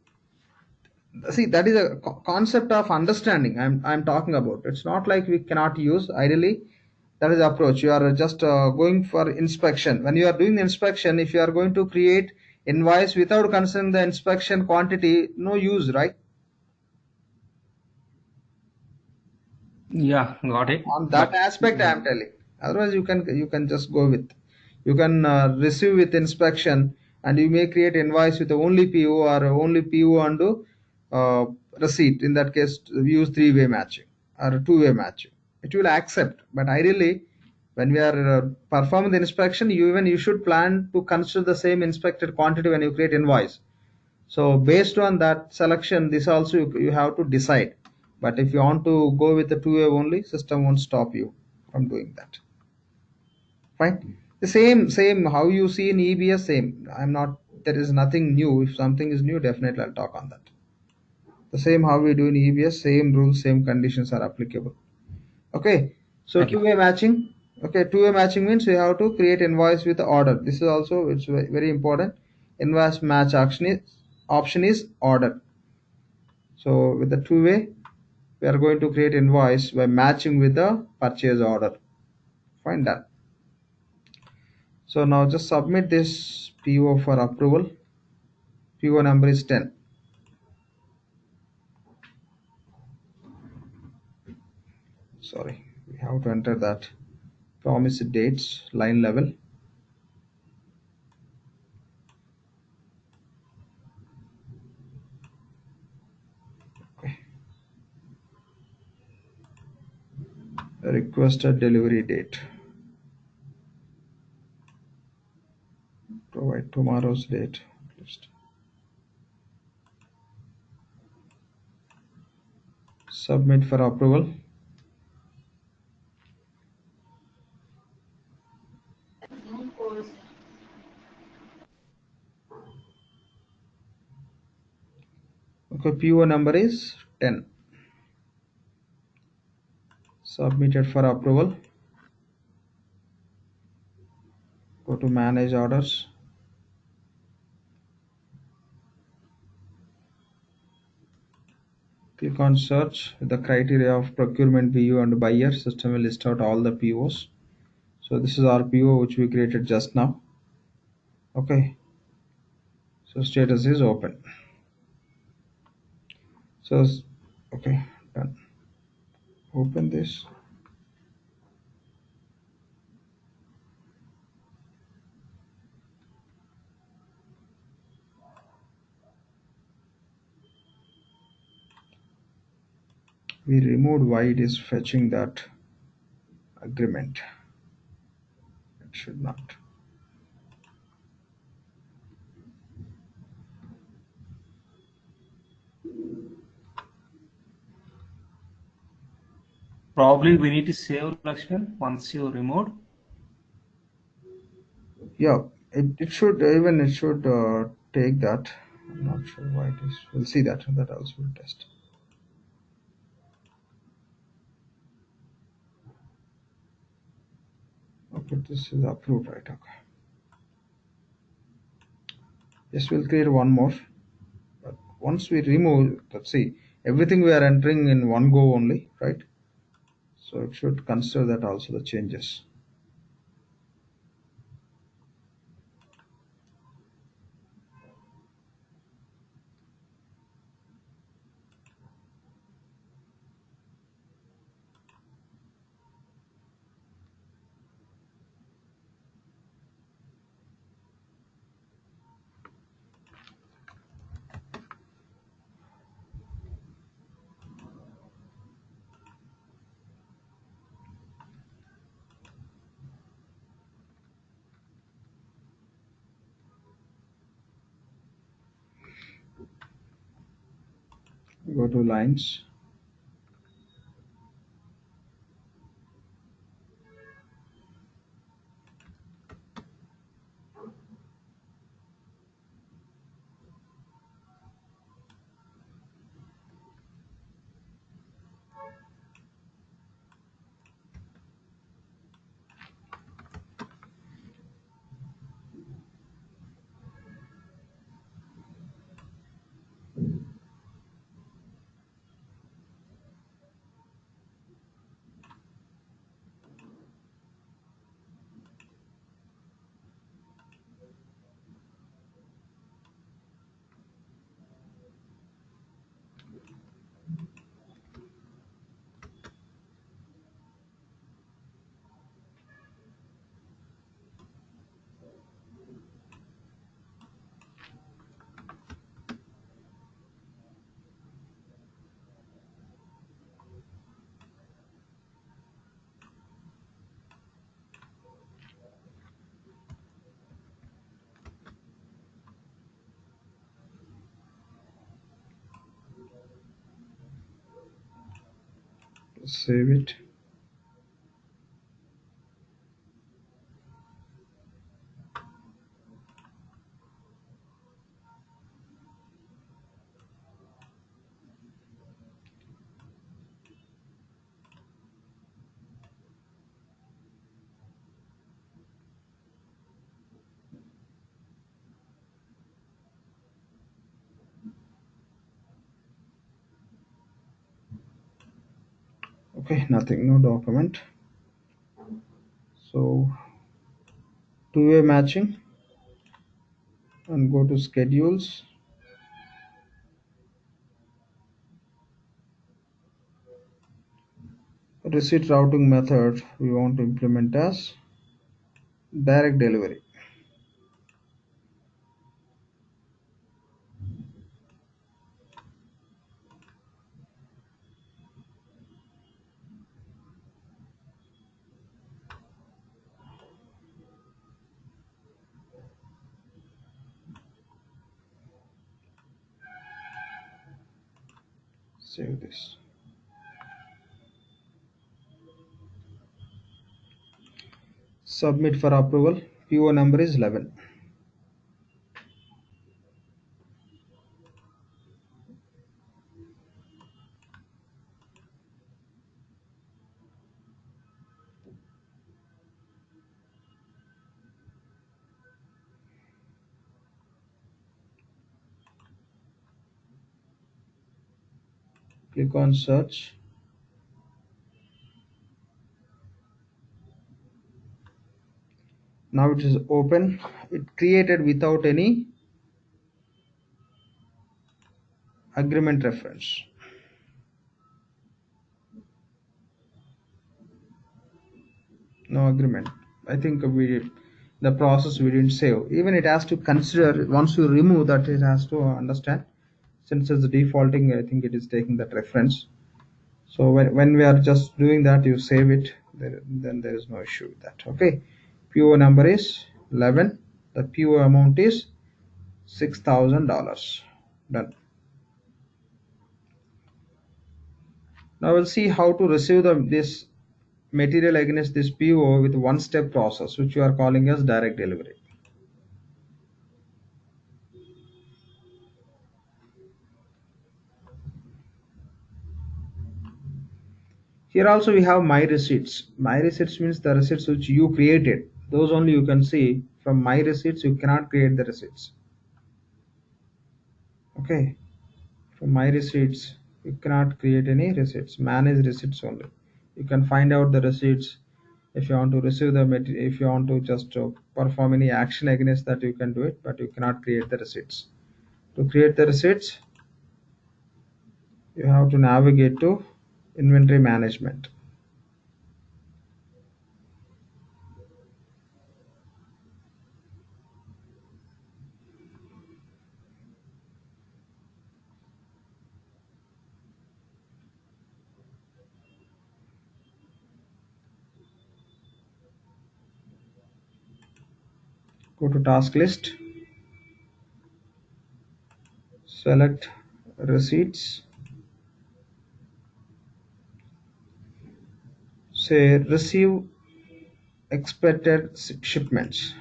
that is a concept of understanding I'm talking about. It's not like we cannot use. Ideally, that is the approach. You are just going for inspection. When you are doing the inspection, if you are going to create invoice without considering the inspection quantity, no use, right? Yeah, got it. On that But aspect I am telling. Otherwise you can just go with, you can receive with inspection, and you may create invoice with only PO or only PO and uh, receipt. In that case, use three-way matching or two-way matching. It will accept. But ideally, when we are performing the inspection, you should plan to consider the same inspected quantity when you create invoice. So based on that selection, this also you have to decide. But if you want to go with the two-way only, system won't stop you from doing that. Fine. The same how you see in EBS, same. I'm not. There is nothing new. If something is new, definitely I'll talk on that. The same how we do in EBS, same rules, same conditions are applicable. Okay. So thank you. two-way matching. Okay, two-way matching means you have to create invoice with order. This is also, it's very important. Invoice match option is order. So with the two-way, we are going to create invoice by matching with the purchase order. Find that. So now just submit this PO for approval. PO number is 10. Sorry, we have to enter that promised dates line level. Okay. Requested delivery date. Provide tomorrow's date. List. Submit for approval. Okay, PO number is 10. Submitted for approval. Go to manage orders. Click on search with the criteria of procurement BU and buyer. System will list out all the POs. So this is our PO which we created just now. Okay. So status is open. So okay, done. Open this. We removed why it is fetching that agreement. It should not. Probably we need to save Lakshman once you removed. Yeah, it should take that. I'm not sure why it is. We'll see that. That also will test. Okay, this is approved, right? Okay. Yes, we'll create one more. But once we remove, let's see, everything we are entering in one go only, right? So it should consider that also the changes. Go to lines. Save it. Okay, nothing, no document. So two-way matching and go to schedules. Receipt routing method we want to implement as direct delivery. Save this. Submit for approval. PO number is 11. Click on search. Now it is open. It created without any agreement reference. No agreement. I think the process we didn't save. Even it has to consider once you remove that, it has to understand. Since it's defaulting, I think it is taking that reference. So when we are just doing that, you save it, then there is no issue with that. Okay, PO number is 11. The PO amount is $6,000. Done. Now we'll see how to receive this material against this PO with one step process, which you are calling as direct delivery. Here also we have my receipts. My receipts means the receipts which you created. Those only you can see. From my receipts, you cannot create the receipts. Okay. From my receipts, you cannot create any receipts. Manage receipts only. You can find out the receipts. If you want to receive the material, if you want to just perform any action against that, you can do it, but you cannot create the receipts. To create the receipts, you have to navigate to inventory management. Go to task list. select receipts, say receive expected shipments.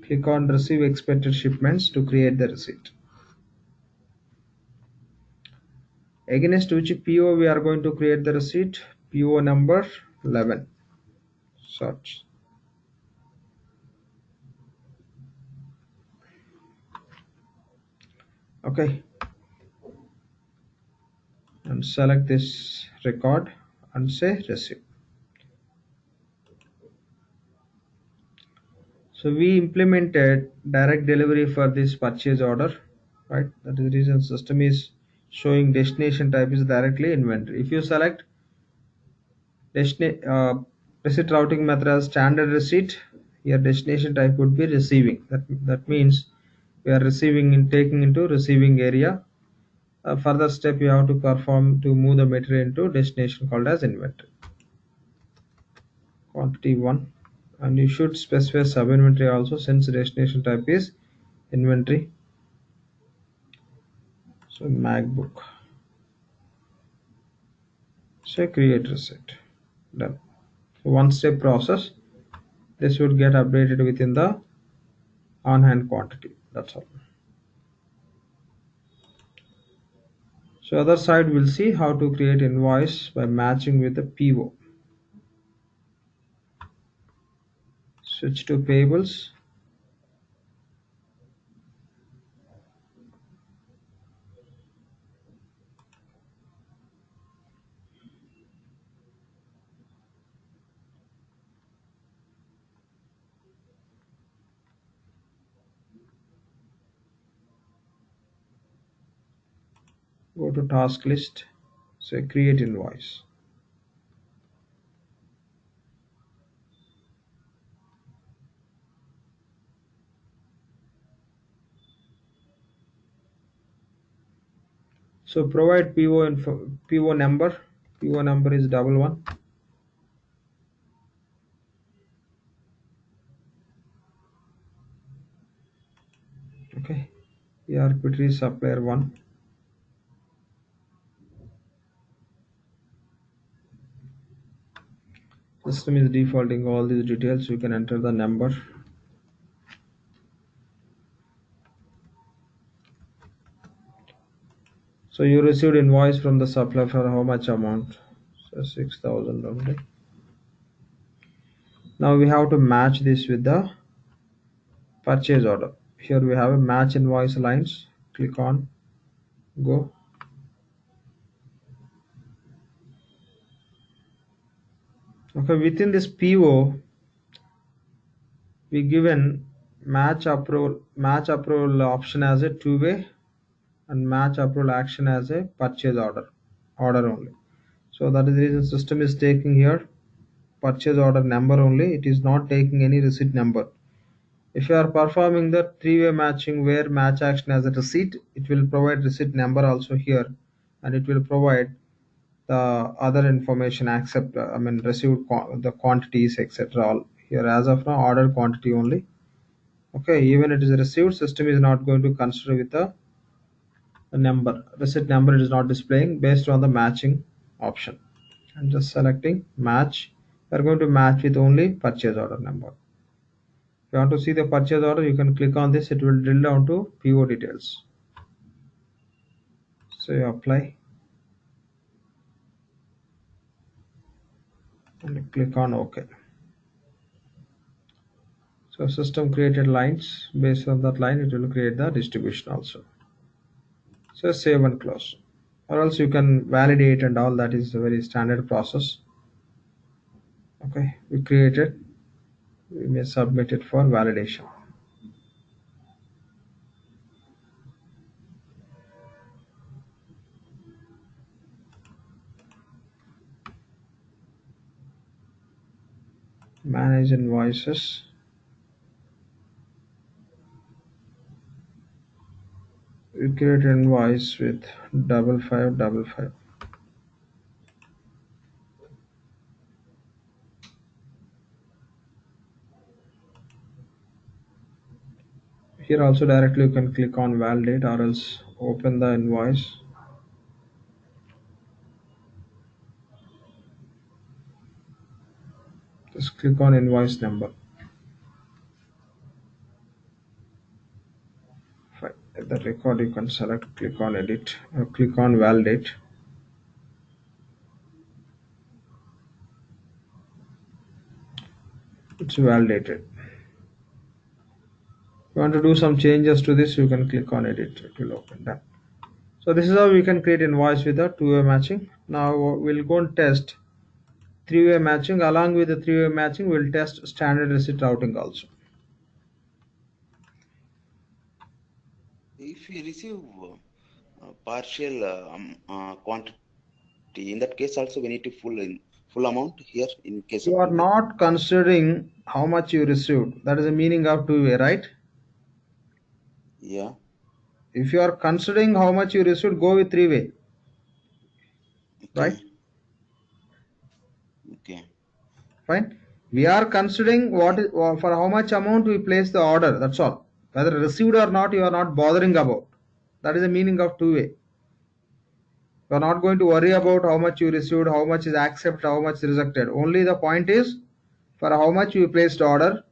Click on receive expected shipments to create the receipt. Against which PO we are going to create the receipt? PO number 11. Search. Okay, and select this record and say receive. So we implemented direct delivery for this purchase order, right? That is the reason system is showing destination type is directly inventory. If you select receipt routing method as standard receipt, your destination type would be receiving. That means we are receiving in taking into receiving area. A further step you have to perform to move the material into destination called as inventory. Quantity 1, and you should specify sub inventory also since destination type is inventory. So MacBook, say create receipt, done. So one step process, this would get updated within the on hand quantity, that's all. So other side we'll see how to create invoice by matching with the PO. Switch to payables. Go to task list, say create invoice. So provide PO info, PO number. PO number is 11. Okay. ERP supplier 1. System is defaulting all these details. You can enter the number. So you received invoice from the supplier for how much amount? So 6,000 only. Now we have to match this with the purchase order. Here we have a match invoice lines. Click on go. Okay, within this PO, we given match approval option as a two-way and match approval action as a purchase order only. So that is the reason system is taking here purchase order number only. It is not taking any receipt number. If you are performing the three-way matching where match action as a receipt, it will provide receipt number also here, and it will provide the other information except received the quantities etc. All here as of now order quantity only. Okay, even it is received, system is not going to consider with the number receipt number. It is not displaying based on the matching option. I'm just selecting match. We are going to match with only purchase order number. If you want to see the purchase order, you can click on this. It will drill down to PO details. So you apply and click on OK. So system created lines. Based on that line, it will create the distribution also. So save and close. Or else you can validate and all, that is a very standard process. Okay, we created. We may submit it for validation. Manage invoices. We create an invoice with 5555. Here also directly you can click on validate or else open the invoice. Just click on invoice number. Fine. The record you can select, click on edit, or click on validate. It's validated. If you want to do some changes to this, you can click on edit. It will open that. So this is how we can create invoice with a two-way matching. Now we'll go and test three-way matching. Along with the three-way matching, we'll test standard receipt routing also. If we receive partial quantity, in that case also we need to full amount here in case You of are two-way. not considering how much you received. That is the meaning of two-way, right? Yeah. If you are considering how much you received, go with three-way, right? Okay. Okay. Fine. We are considering what Okay. is for how much amount we place the order. That's all. Whether received or not, you are not bothering about. That is the meaning of two-way. You are not going to worry Okay. about how much you received, how much is accepted, how much rejected. Only the point is for how much you placed order,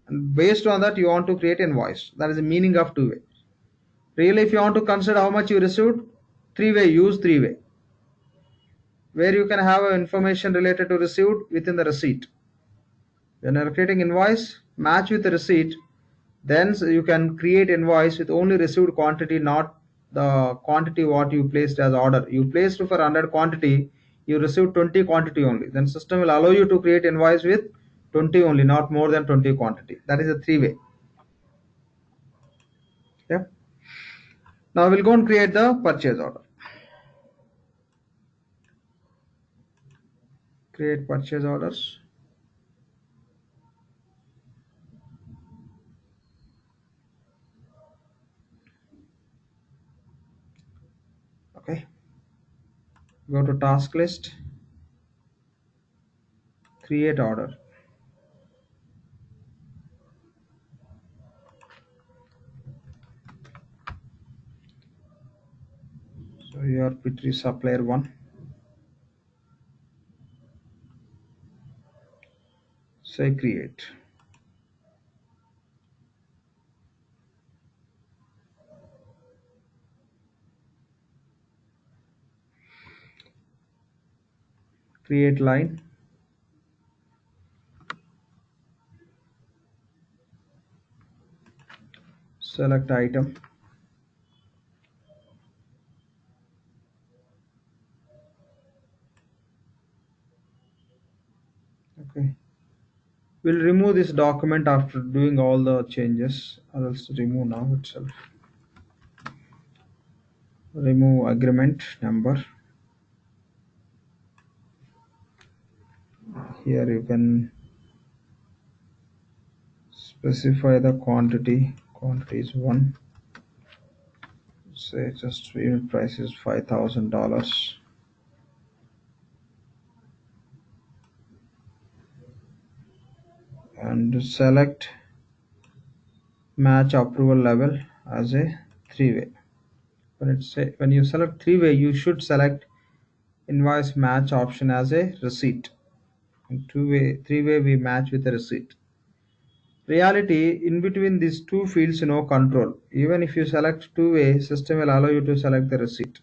and based on that you want to create invoice. That is the meaning of two-way. Really, if you want to consider how much you received, three-way, use three-way, where you can have information related to received within the receipt. When you're creating invoice, match with the receipt, then you can create invoice with only received quantity, not the quantity what you placed as order. You placed for 100 quantity, you received 20 quantity only. Then system will allow you to create invoice with 20 only, not more than 20 quantity. That is a three-way. Yeah. Now we'll go and create the purchase order. Create purchase orders. Okay. Go to task list, create order. So your P3 supplier 1, say create. Create line, select item, okay. We'll remove this document after doing all the changes, or else remove now itself. Remove agreement number. Here you can specify the quantity. Quantity is 1. Say just unit price is $5,000. And select match approval level as a three-way. When you select three-way, you should select invoice match option as a receipt. In two-way, three-way we match with a receipt. Reality, in between these two fields, no control. Even if you select two-way, system will allow you to select the receipt.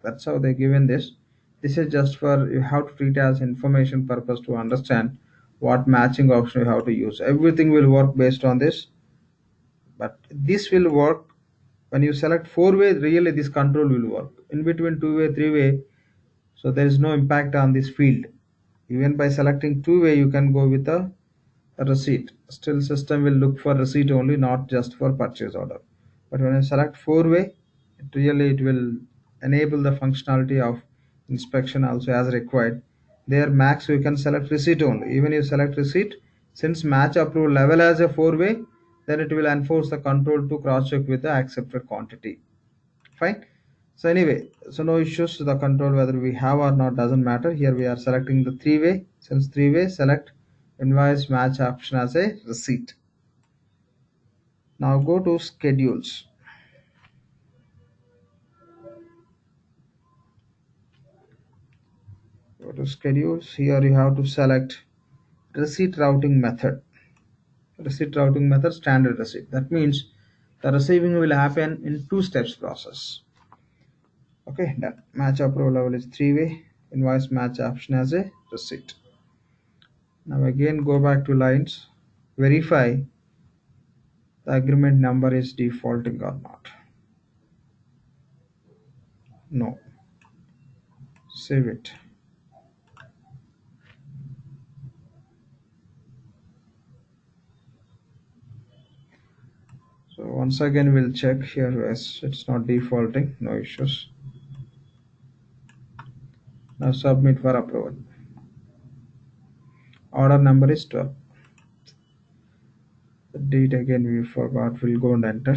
That's how they given this. This is just for you have to treat as information purpose to understand what matching option you have to use. Everything will work based on this, but this will work when you select four-way. Really, this control will work. In between two-way, three-way, so there is no impact on this field. Even by selecting two-way, you can go with a receipt. Still system will look for receipt only, not just for purchase order. But when I select four-way, it will enable the functionality of inspection also as required. There max you can select receipt only. Even you select receipt, since match approval level as a four-way, then it will enforce the control to cross check with the accepted quantity. Fine. So anyway, so no issues. The control whether we have or not doesn't matter. Here we are selecting the three-way. Since three-way, select invoice match option as a receipt. Now go to schedules. Go to schedules. Here you have to select receipt routing method. Receipt routing method, standard receipt. That means the receiving will happen in two steps process. Okay, done. Match approval level is three-way. Invoice match option as a receipt. Now again go back to lines. Verify the agreement number is defaulting or not. No. Save it. So once again we'll check here. Yes, it's not defaulting. No issues. Now submit for approval. Order number is 12. The date again we forgot. We'll go and enter.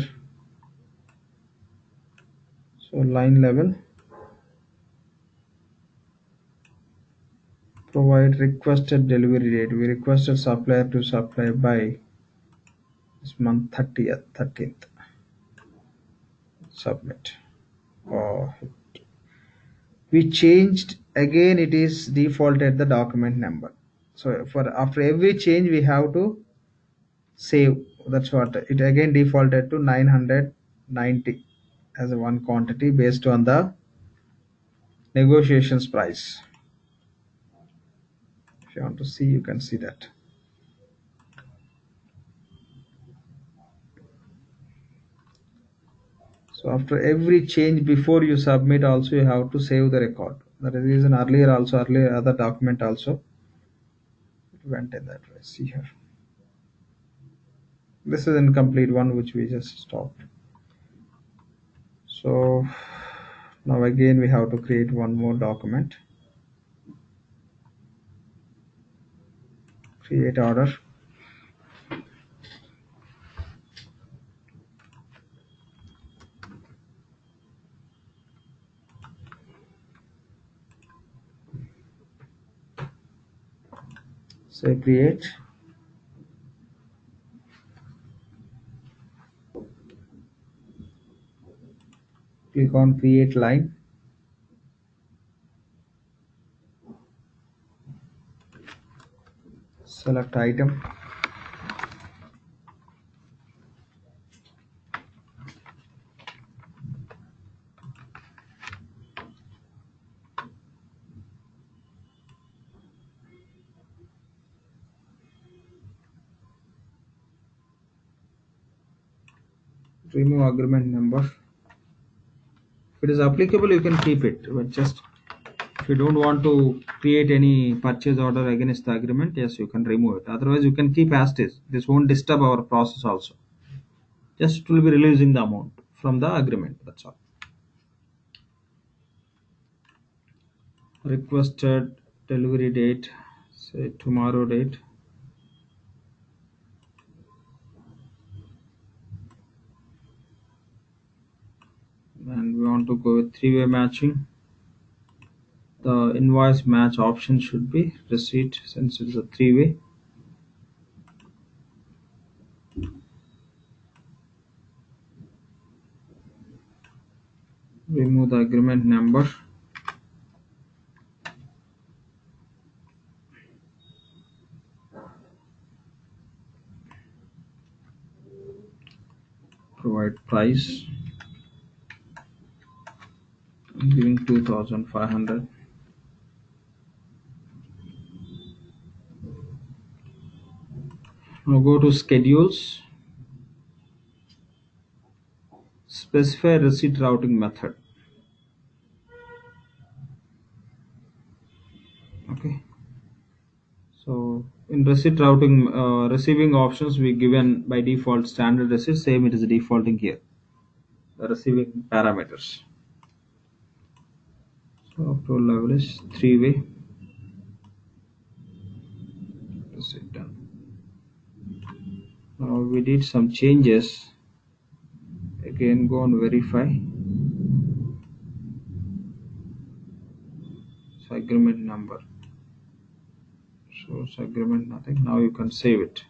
So line level. Provide requested delivery date. We requested supplier to supply by this month 13th. Submit. Oh, we changed again. It is defaulted the document number. So for after every change we have to save. That's what it again defaulted to 990 as a one quantity based on the negotiations price. If you want to see, you can see that. So after every change before you submit also you have to save the record. That is the reason earlier other document also it went in that way. See here. This is incomplete one which we just stopped. So now again we have to create one more document. Create order. Say create. Click on create line. Select item. Remove agreement number. If it is applicable you can keep it, but just if you don't want to create any purchase order against the agreement, yes, you can remove it. Otherwise you can keep as is. This won't disturb our process also. Just it will be releasing the amount from the agreement. That's all. Requested delivery date, say tomorrow date. And we want to go with three-way matching. The invoice match option should be receipt since it's a three-way. Remove the agreement number. Provide price. I'm giving 2,500. Now go to schedules. Specify receipt routing method. Okay. So in receipt routing, receiving options we given by default standard receipt. Same it is defaulting here. The receiving parameters. So approval level is three-way. Receipt done. Now we did some changes. Again go and verify. So agreement number. Shows agreement nothing. Now you can save it.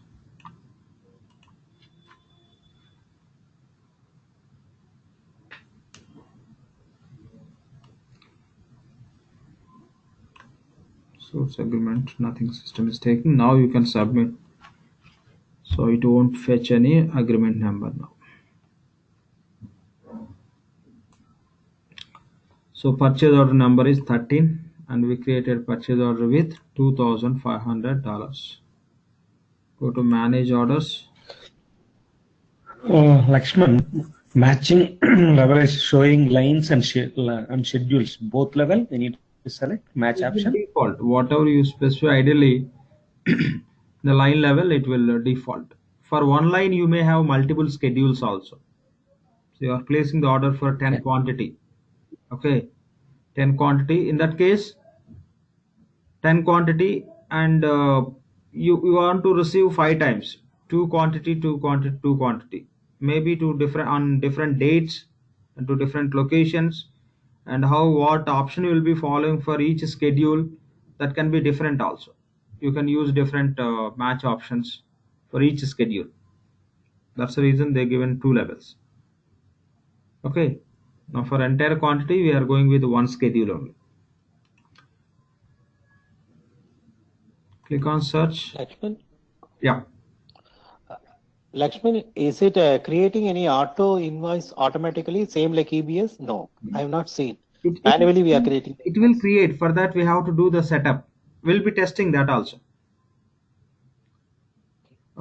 Source agreement, nothing system is taking. Now you can submit. So it won't fetch any agreement number now. So purchase order number is 13 and we created purchase order with $2,500. Go to manage orders. Lakshman, matching level is showing lines and schedules. Both level, we need to select match It will option. default. Whatever you specify, ideally, the line level, it will default. For one line, you may have multiple schedules also. So you are placing the order for 10 Okay. quantity. Okay, 10 quantity. In that case, 10 quantity and you want to receive 5 times. 2 quantity, 2 quantity, 2 quantity. Maybe to different on different dates and to different locations, and how what option you will be following for each schedule, that can be different also. You can use different match options for each schedule. That's the reason they given two levels. Okay, now for entire quantity we are going with one schedule only. Click on search. Lakshman, Yeah, Lakshman, is it creating any auto invoice automatically, same like EBS? No, I have not seen. it, it, Manually, we are creating the it will invoice. create. For that we have to do the setup. We'll be testing that also.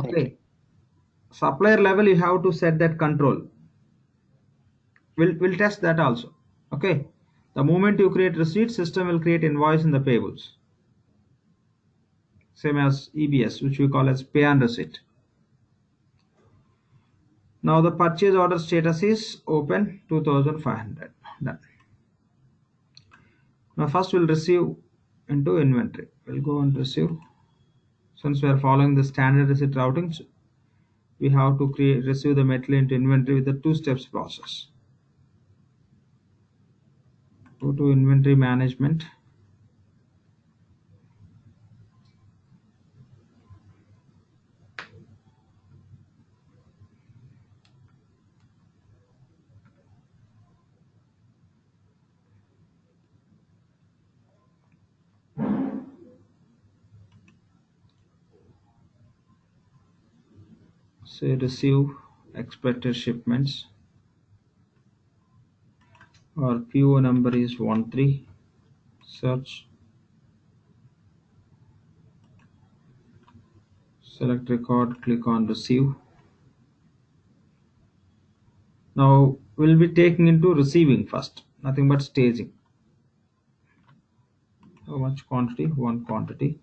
Thank you. Okay, supplier level you have to set that control. We'll test that also. Okay, the moment you create receipt, system will create invoice in the payables, same as EBS, which we call as pay and receipt. Now the purchase order status is open, 2500. Done. Now first we'll receive into inventory. We'll go and receive. Since we are following the standard receipt routing, we have to receive the material into inventory with the two steps process. Go to inventory management. Say receive expected shipments. Our PO number is 13. Search. Select record, click on receive. Now we'll be taking into receiving first, nothing but staging. How much quantity? One quantity.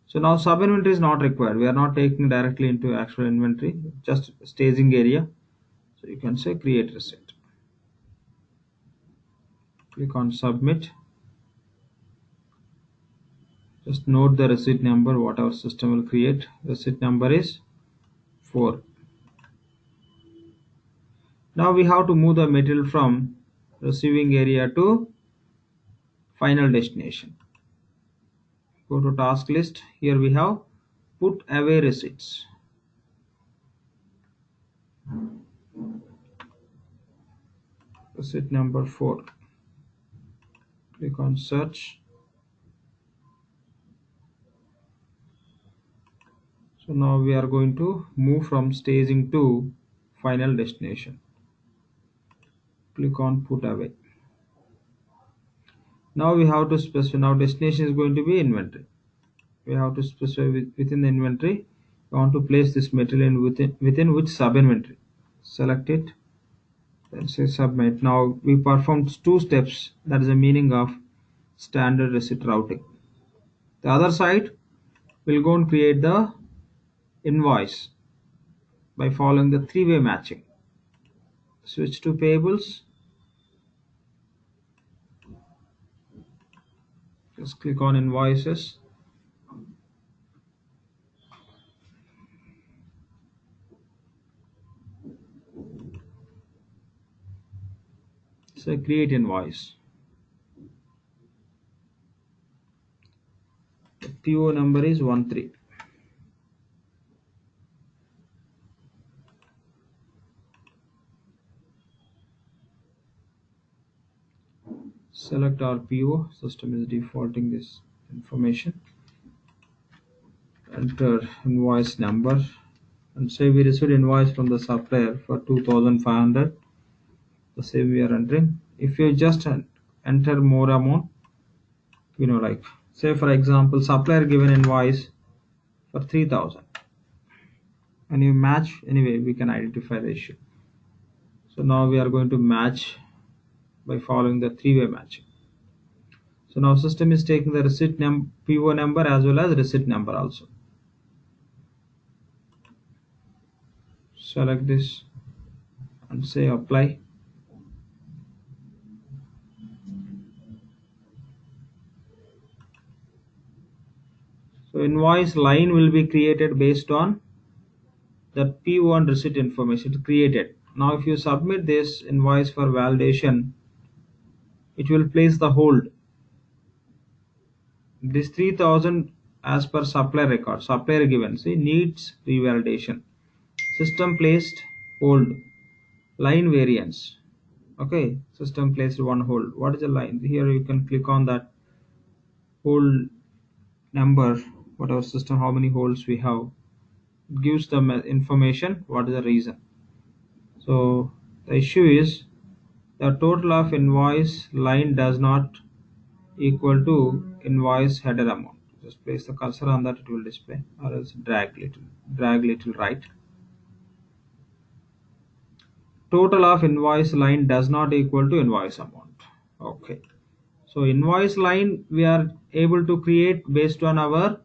So now sub inventory is not required. We are not taking directly into actual inventory, just staging area. So you can say create receipt. Click on submit. Just note the receipt number, what our system will create. Receipt number is 4. Now we have to move the material from receiving area to final destination. Go to task list. Here we have put away receipts. Receipt number 4. Click on search. So now we are going to move from staging to final destination. Click on put away. Now we have to specify. Now destination is going to be inventory. We have to specify within the inventory. We want to place this material in within which sub inventory. Select it. Then say submit. Now we performed two steps. That is the meaning of standard receipt routing. The other side will go and create the invoice by following the three-way matching. Switch to payables. Just click on invoices. Say create invoice. The PO number is 13. Select our PO. System is defaulting this information, enter invoice number, and say we received invoice from the supplier for 2,500. The same we are entering. If you just enter more amount, like say for example supplier given invoice for 3,000, and you match, anyway we can identify the issue. So now we are going to match by following the three-way matching. So now system is taking the PO number as well as receipt number also. Select this and say apply. So invoice line will be created based on the PO and receipt information created. Now if you submit this invoice for validation, it will place the hold. This 3,000 as per supplier record, supplier given, see needs revalidation. System placed hold. Line variance. Okay, system placed one hold. What is the line? Here you can click on that hold number, whatever system, how many holds we have. It gives the information, what is the reason. So the issue is the total of invoice line does not equal to invoice header amount. Just place the cursor on that, it will display, or else drag little right. Total of invoice line does not equal to invoice amount. Okay. So invoice line we are able to create based on our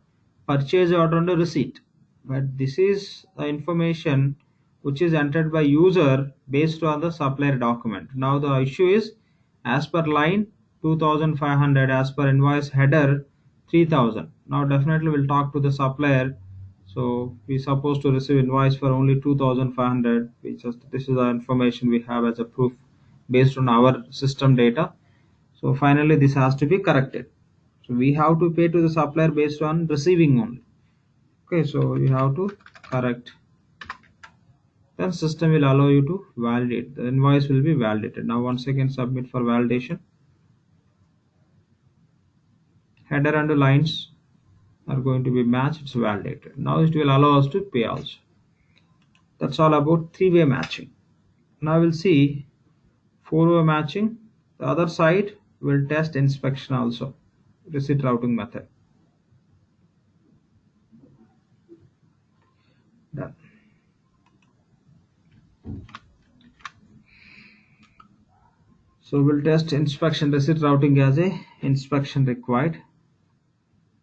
purchase order and receipt. But this is the information which is entered by user based on the supplier document. Now the issue is as per line 2,500, as per invoice header 3,000. Now definitely we'll talk to the supplier. So we supposed to receive invoice for only 2,500. This is the information we have as a proof based on our system data. So finally this has to be corrected. So we have to pay to the supplier based on receiving only. Okay, so you have to correct. Then system will allow you to validate. The invoice will be validated. Now once again submit for validation. Header and lines are going to be matched. It's validated. Now it will allow us to pay also. That's all about three-way matching. Now we'll see four-way matching. The other side will test inspection also. Receipt routing method. Done. So we'll test inspection receipt routing as a inspection required,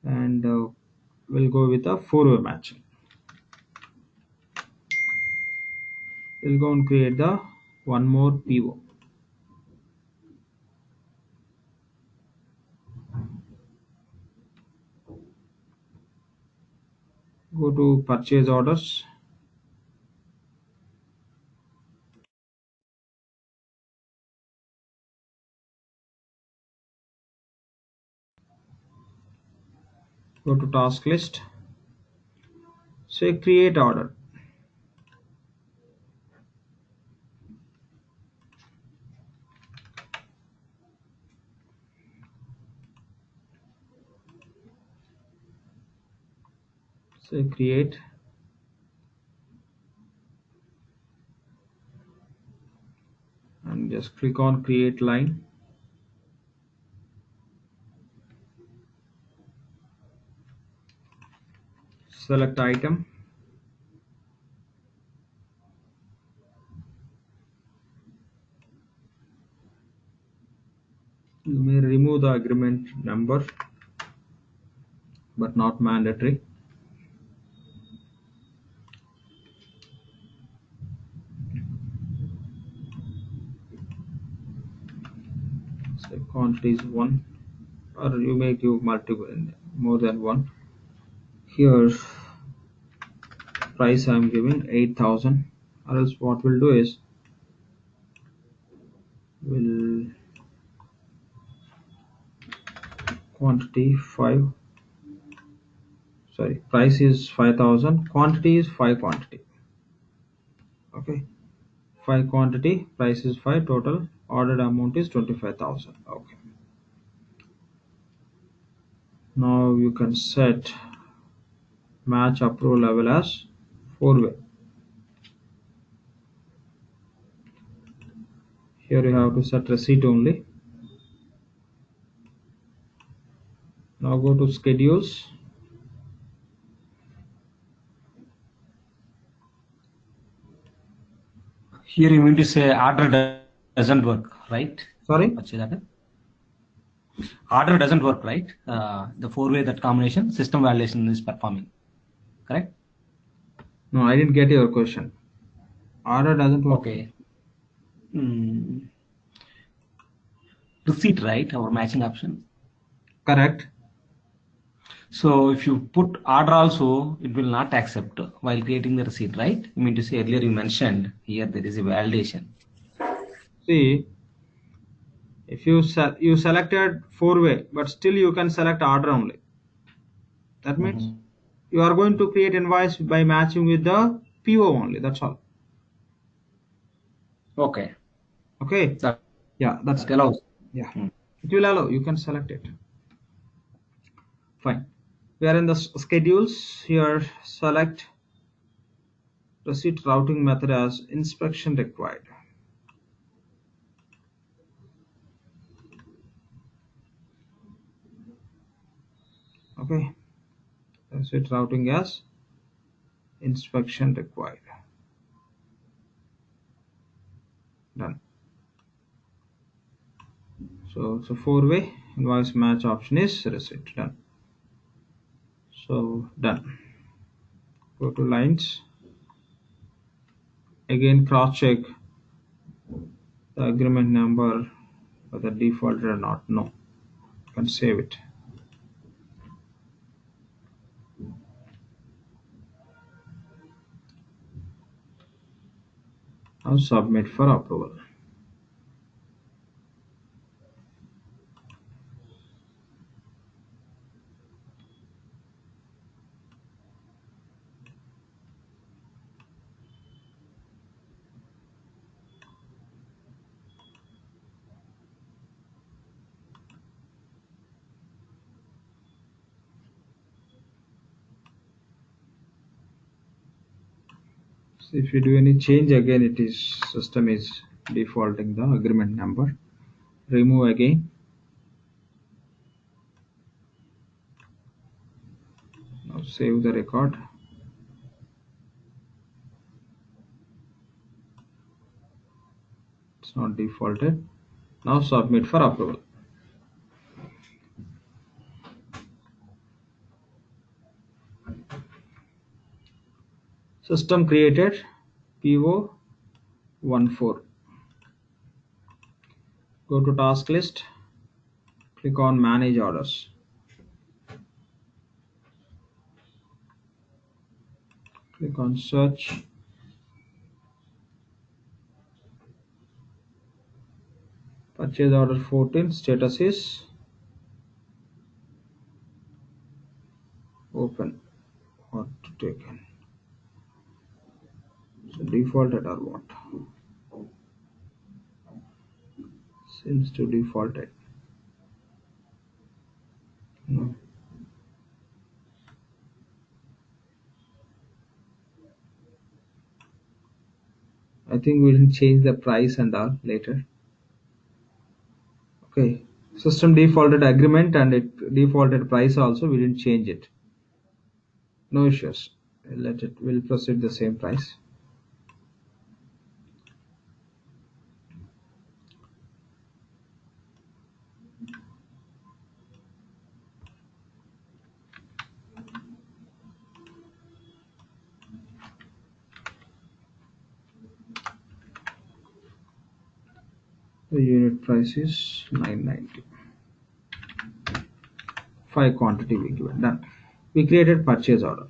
and we'll go with a four-way matching. We'll go and create the one more PO. Go to purchase orders. Go to task list. Say create order. Say create. And just click on create line. Select item. You may remove the agreement number, but not mandatory. Say quantity is 1, or you may give multiple, more than 1. Here price I am giving 8,000, or else what we'll do is we'll quantity 5, sorry, price is 5,000, quantity is 5 quantity. Okay, 5 quantity, price is 5, total ordered amount is 25,000. Okay, Now you can set match approval level as 4-way. Here you have to set receipt only. Now go to schedules. Here you mean to say order doesn't work, right? Sorry? Order doesn't work, right? The 4-way that combination system validation is performing, correct? No, I didn't get your question. Order doesn't work. Okay. Receipt, right? Our matching option. Correct. So if you put order also, it will not accept while creating the receipt, right? You mean to say earlier you mentioned here there is a validation. See, if you selected 4-way, but still you can select order only. That means you are going to create invoice by matching with the PO only. That's all. Okay. Okay. Yeah, that's that allows. Yeah, it will allow. You can select it. Fine. We are in the schedules. Here, select receipt routing method as inspection required. Okay. Receipt routing as inspection required. Done. So 4-way invoice match option is receipt. Done. So done. Go to lines. Again cross check the agreement number whether defaulted or not. No. You can save it. Now submit for approval. So if you do any change again, it is system is defaulting the agreement number. Remove again. Now save the record. It's not defaulted. Now submit for approval. System created PO 14. Go to task list. Click on manage orders. Click on search. Purchase order 14. Status is open or taken. So defaulted or what? Seems to defaulted. No. I think we will change the price and all later. Okay. System defaulted agreement and it defaulted price also. We didn't change it. No issues. We'll proceed the same price. The unit price is 990. 5 quantity we given. Done. We created purchase order.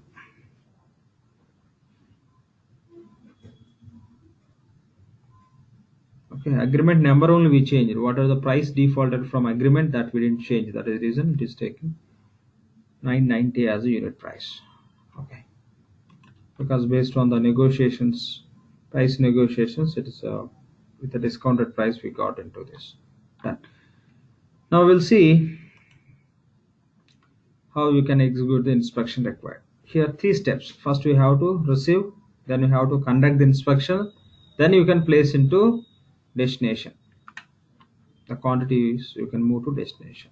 Okay, agreement number only we changed. Whatever the price defaulted from agreement, that we didn't change. That is the reason it is taken 990 as a unit price. Okay. Because based on the negotiations, price negotiations, it is with a discounted price we got into this. Done. Now we'll see how you can execute the inspection required. Here 3 steps. First we have to receive, then you have to conduct the inspection, then you can place into destination. The quantities you can move to destination.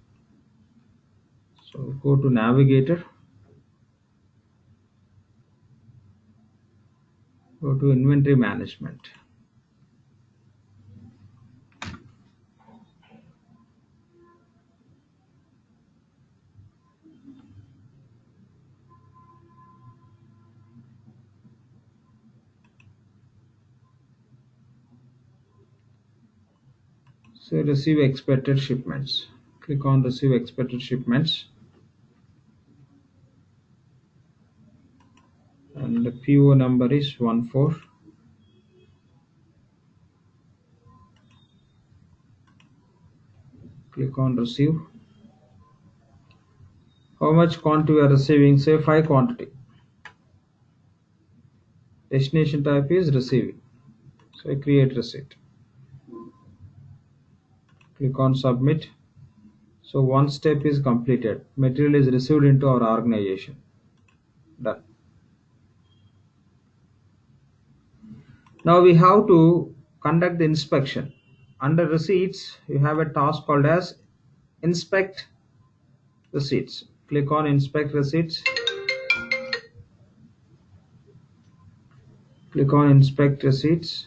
So go to navigator, go to inventory management. So receive expected shipments. Click on receive expected shipments, and the PO number is 14. Click on receive. How much quantity we are receiving? Say 5 quantity. Destination type is receiving. So I create receipt. Click on submit. So one step is completed. Material is received into our organization. Done. Now we have to conduct the inspection. Under receipts, you have a task called as inspect receipts. Click on inspect receipts. Click on inspect receipts,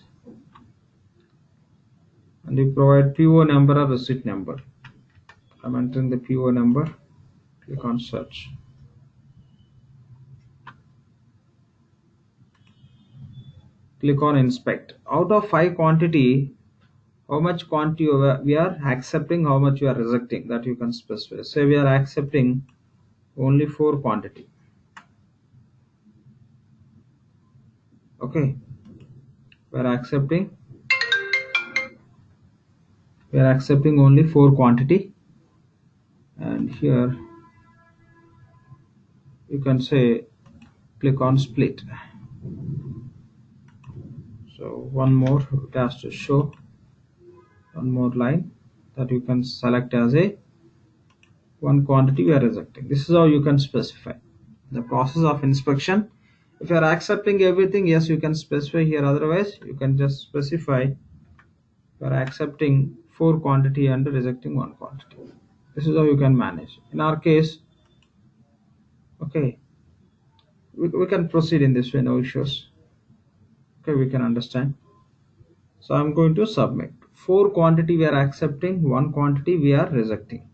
and you provide PO number or receipt number. I'm entering the PO number. Click on search. Click on inspect. Out of 5 quantity, how much quantity we are accepting, how much we are rejecting, that you can specify. Say we are accepting only 4 quantity. Okay, we are accepting only 4 quantity, and here you can say click on split. So one more, it has to show one more line that you can select as a one quantity we are rejecting. This is how you can specify the process of inspection. If you are accepting everything, yes, you can specify here. Otherwise, you can just specify you are accepting 4 quantity and rejecting 1 quantity. This is how you can manage. In our case, okay, we can proceed in this way, no issues. Okay, we can understand. So I'm going to submit. 4 quantity we are accepting, 1 quantity we are rejecting.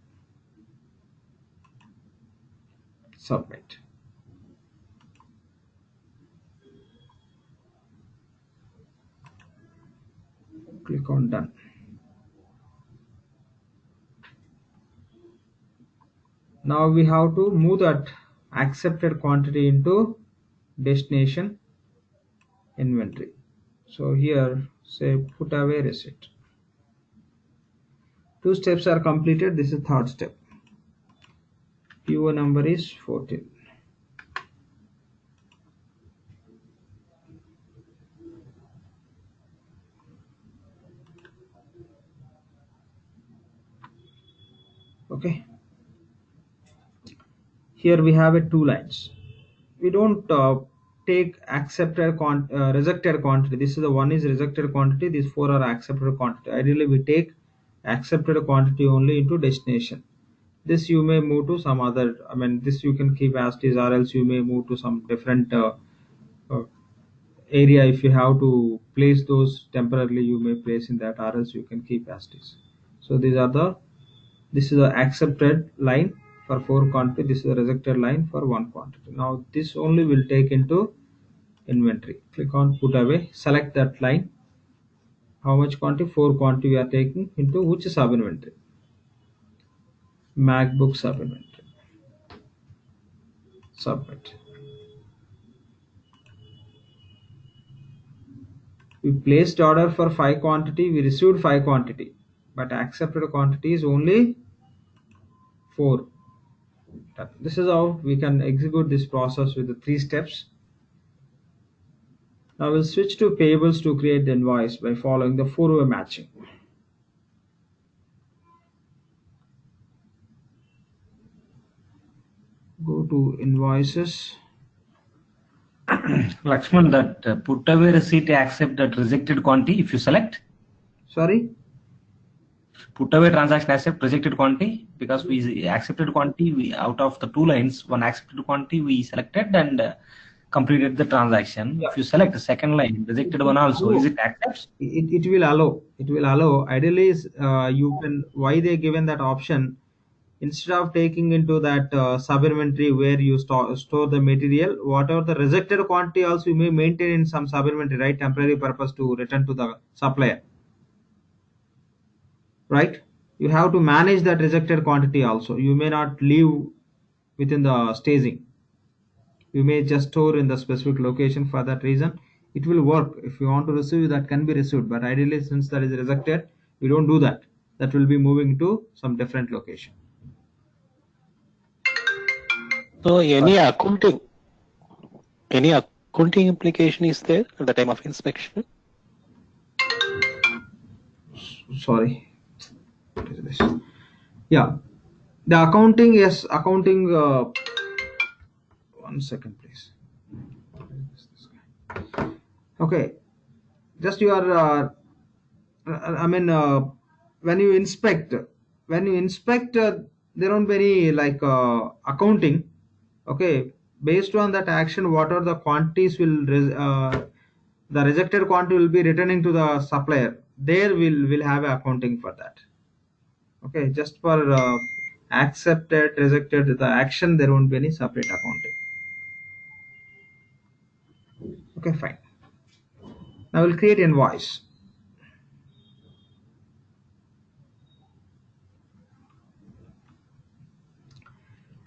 Submit. Click on done. Now we have to move that accepted quantity into destination inventory. So here say put away receipt. 2 steps are completed. This is 3rd step. PO number is 14. Okay, here we have 2 lines. We don't take rejected quantity. This is the one is rejected quantity, these 4 are accepted quantity. Ideally we take accepted quantity only into destination. This you may move to some other, this you can keep as is, or else you may move to some different uh, area. If you have to place those temporarily, you may place in that, or else you can keep as is. So this is the accepted line for 4 quantity, this is the rejected line for 1 quantity. Now this only will take into inventory. Click on put away, select that line. How much quantity? 4 quantity we are taking into which sub inventory? MacBook sub inventory. Submit. We placed order for 5 quantity, we received 5 quantity, but accepted quantity is only 4. This is how we can execute this process with the 3 steps. Now we'll switch to payables to create the invoice by following the 4-way matching. Go to invoices. Lakshman, that put away receipt accept that rejected quantity if you select. Sorry? Put away transaction accept rejected quantity, because we accepted quantity, we out of the two lines, one accepted quantity we selected and completed the transaction. Yeah. If you select the second line, rejected one also, is it accepts? It will allow. It will allow. Ideally, you can, why they given that option, instead of taking into that sub inventory where you store the material, whatever the rejected quantity also you may maintain in some sub inventory, right? Temporary purpose to return to the supplier, right? You have to manage that rejected quantity also. You may not leave within the staging. You may just store in the specific location. For that reason, it will work. If you want to receive, that can be received, but ideally since that is rejected, we don't do that. That will be moving to some different location. So any accounting implication is there at the time of inspection? Sorry, what is this? Yeah, the accounting, yes, accounting. One second, please. Okay, just you are. I mean, when you inspect, there won't be any like accounting. Okay, based on that action, what are the quantities the rejected quantity will be returning to the supplier. There will have accounting for that. Okay, just for accepted, rejected the action, there won't be any separate accounting. Okay, fine. Now we'll create invoice.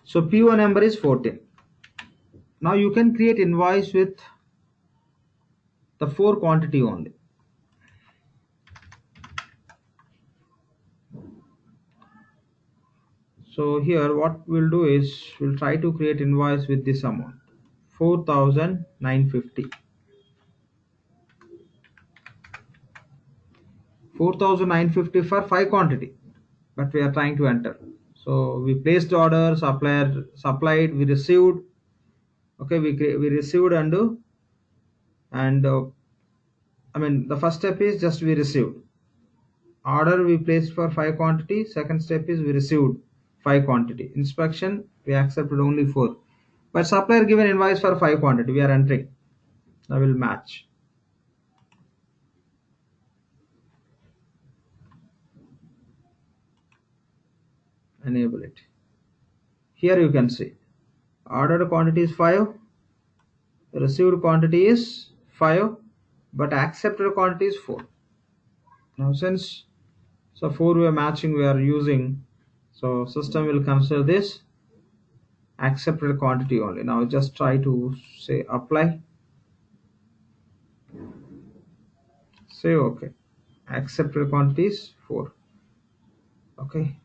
So PO number is 14. Now you can create invoice with the 4 quantity only. So here what we'll do is we'll try to create invoice with this amount, 4,950. 4,950 for 5 quantity, but we are trying to enter. So we placed order, supplier supplied, we received. Okay, we received and I mean the first step is just we received. Order we placed for 5 quantity. Second step is we received 5 quantity. Inspection we accepted only 4. But supplier given invoice for 5 quantity we are entering. Now we'll match. Enable it. Here you can see ordered quantity is 5, received quantity is 5, but accepted quantity is 4. Now since 4 we are matching, we are using, so system will consider this accepted quantity only. Now just try to say apply, say okay, accepted quantity is 4. Okay,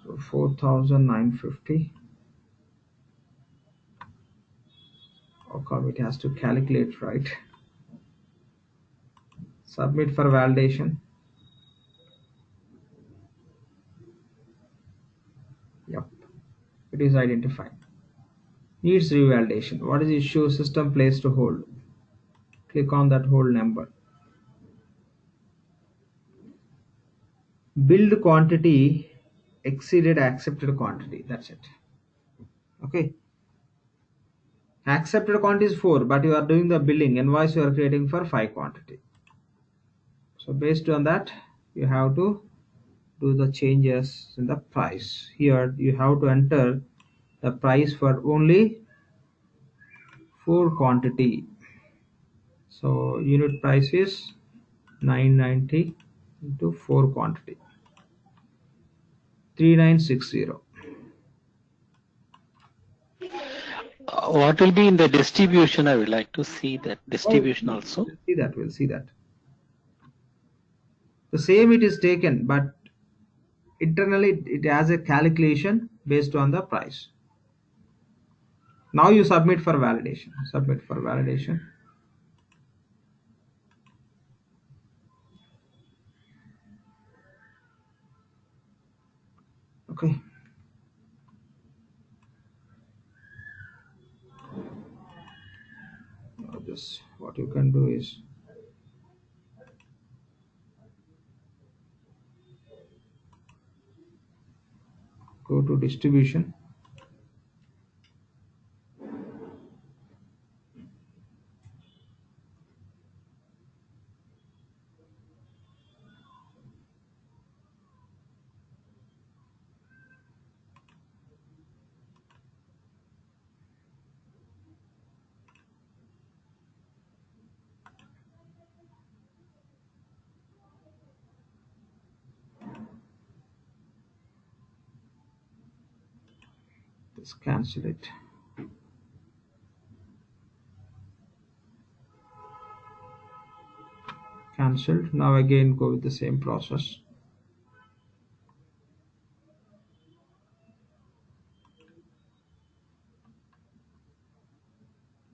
so 4,950. Okay, it has to calculate, right? Submit for validation. Yep, it is identified. Needs revalidation. What is the issue? System placed to hold. Click on that hold number. Billed quantity exceeded accepted quantity. That's it. Okay. Accepted quantity is 4, but you are doing the billing. Invoice you are creating for 5 quantity. So based on that, you have to do the changes in the price. Here you have to enter the price for only 4 quantity. So unit price is 990 into 4 quantity, 3960. What will be in the distribution? I would like to see that distribution Oh, also. we'll see that. The same it is taken, but internally it has a calculation based on the price. Now you submit for validation. Submit for validation. Okay. Now this, what you can do is go to distribution. Just cancel it. Cancelled. Now again go with the same process.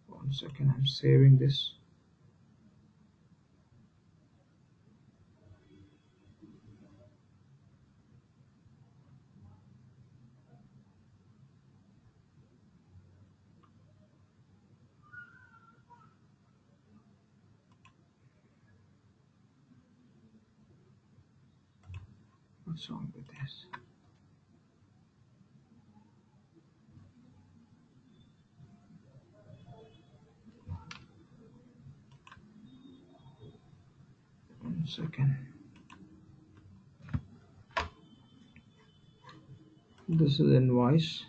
One second, I'm saving this. What's wrong with this? One second. This is invoice.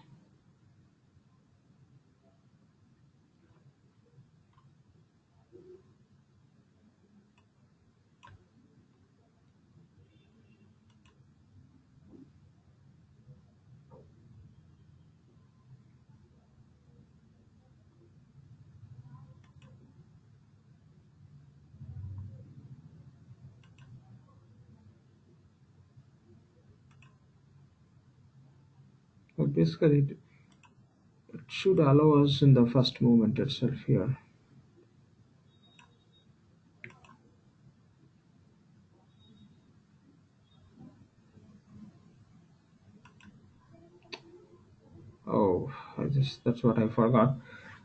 But basically, it should allow us in the first movement itself here. Oh, that's what I forgot.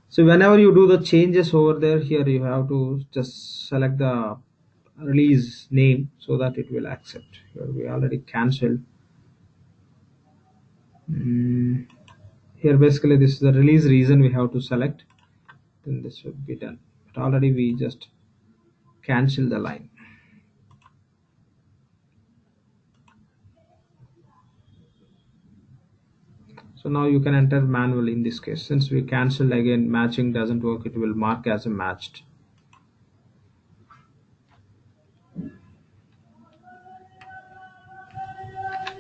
So whenever you do the changes over there, here you have to just select the release name so that it will accept. Here we already cancelled. Here basically this is the release reason we have to select. Then this should be done. But already we just cancel the line. So now you can enter manually in this case. Since we cancelled again, matching doesn't work, it will mark as a matched.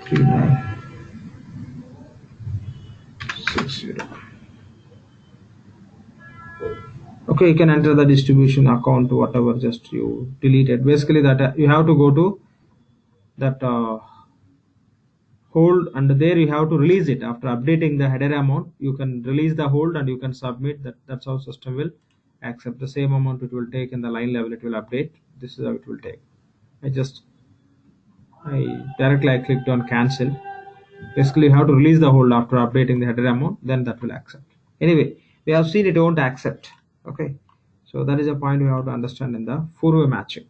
Three, 60. Okay, you can enter the distribution account, whatever, just you delete it. Basically that you have to go to that hold, and there you have to release it. After updating the header amount, you can release the hold and you can submit that. That's how system will accept the same amount it will take in the line level. It will update. This is how it will take. I directly clicked on cancel. Basically you have to release the hold after updating the header amount, then that will accept. Anyway, we have seen it won't accept. Okay, so that is a point we have to understand in the four-way matching.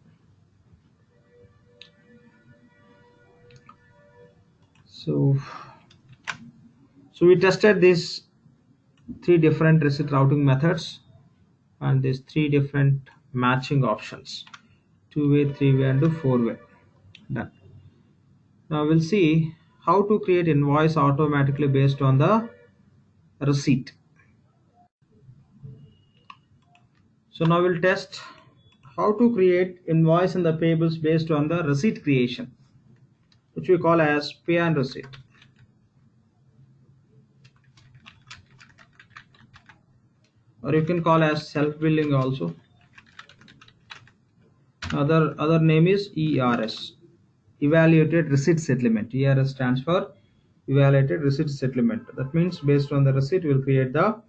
So we tested these three different receipt routing methods and these three different matching options: two-way, three-way, and four-way. Done. Now we'll see how to create invoice automatically based on the receipt. So now we'll test how to create invoice in the payables based on the receipt creation, which we call as PayOnReceipt. Or you can call as self-billing also. Other name is ERS, Evaluated Receipt Settlement. ERS stands for Evaluated Receipt Settlement. That means based on the receipt, we'll create the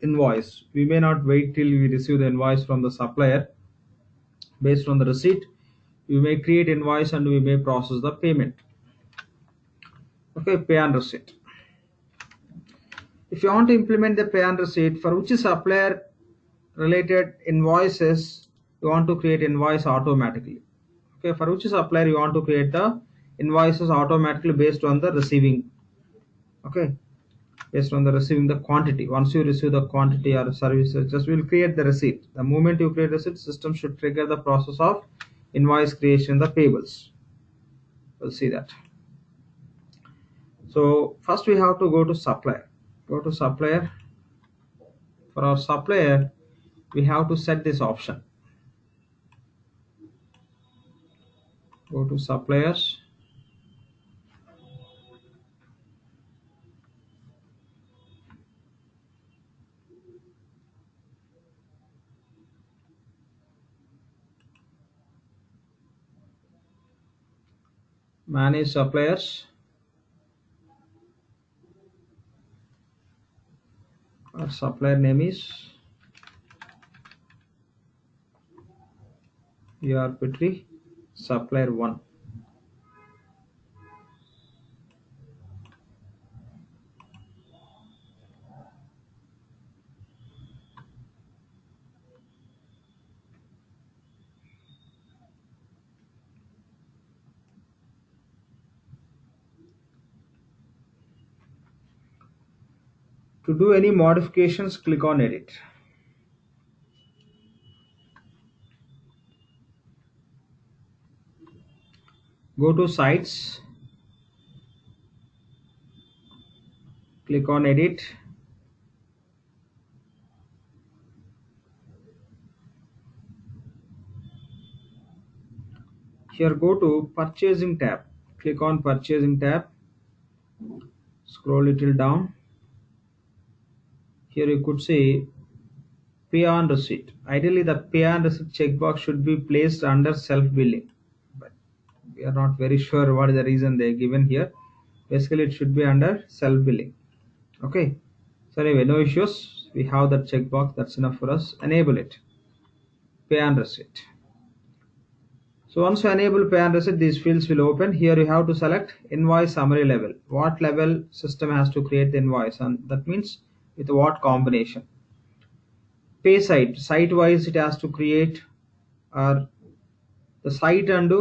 invoice. We may not wait till we receive the invoice from the supplier. Based on the receipt, we may create invoice and we may process the payment. Okay, pay on receipt. If you want to implement the pay on receipt for which supplier related invoices, you want to create invoice automatically. Okay, for which supplier you want to create the invoices automatically based on the receiving. Okay, based on the receiving the quantity. Once you receive the quantity or services, just will create the receipt. The moment you create receipt, system should trigger the process of invoice creation, the payables. We'll see that. So first we have to go to supplier. Go to supplier. For our supplier, we have to set this option. Go to suppliers. Manage suppliers. Our supplier name is arbitrary supplier 1. To do any modifications, click on edit. Go to sites, click on edit. Here go to purchasing tab, click on purchasing tab, scroll little down. Here you could say pay on receipt. Ideally the pay on receipt checkbox should be placed under self-billing, but we are not very sure what is the reason they given here. Basically it should be under self-billing. Okay, so anyway, no issues, we have that checkbox, that's enough for us. Enable it, pay on receipt. So once you enable pay on receipt, these fields will open. Here you have to select invoice summary level, what level system has to create the invoice, and that means with what combination. Pay site wise it has to create, or the site and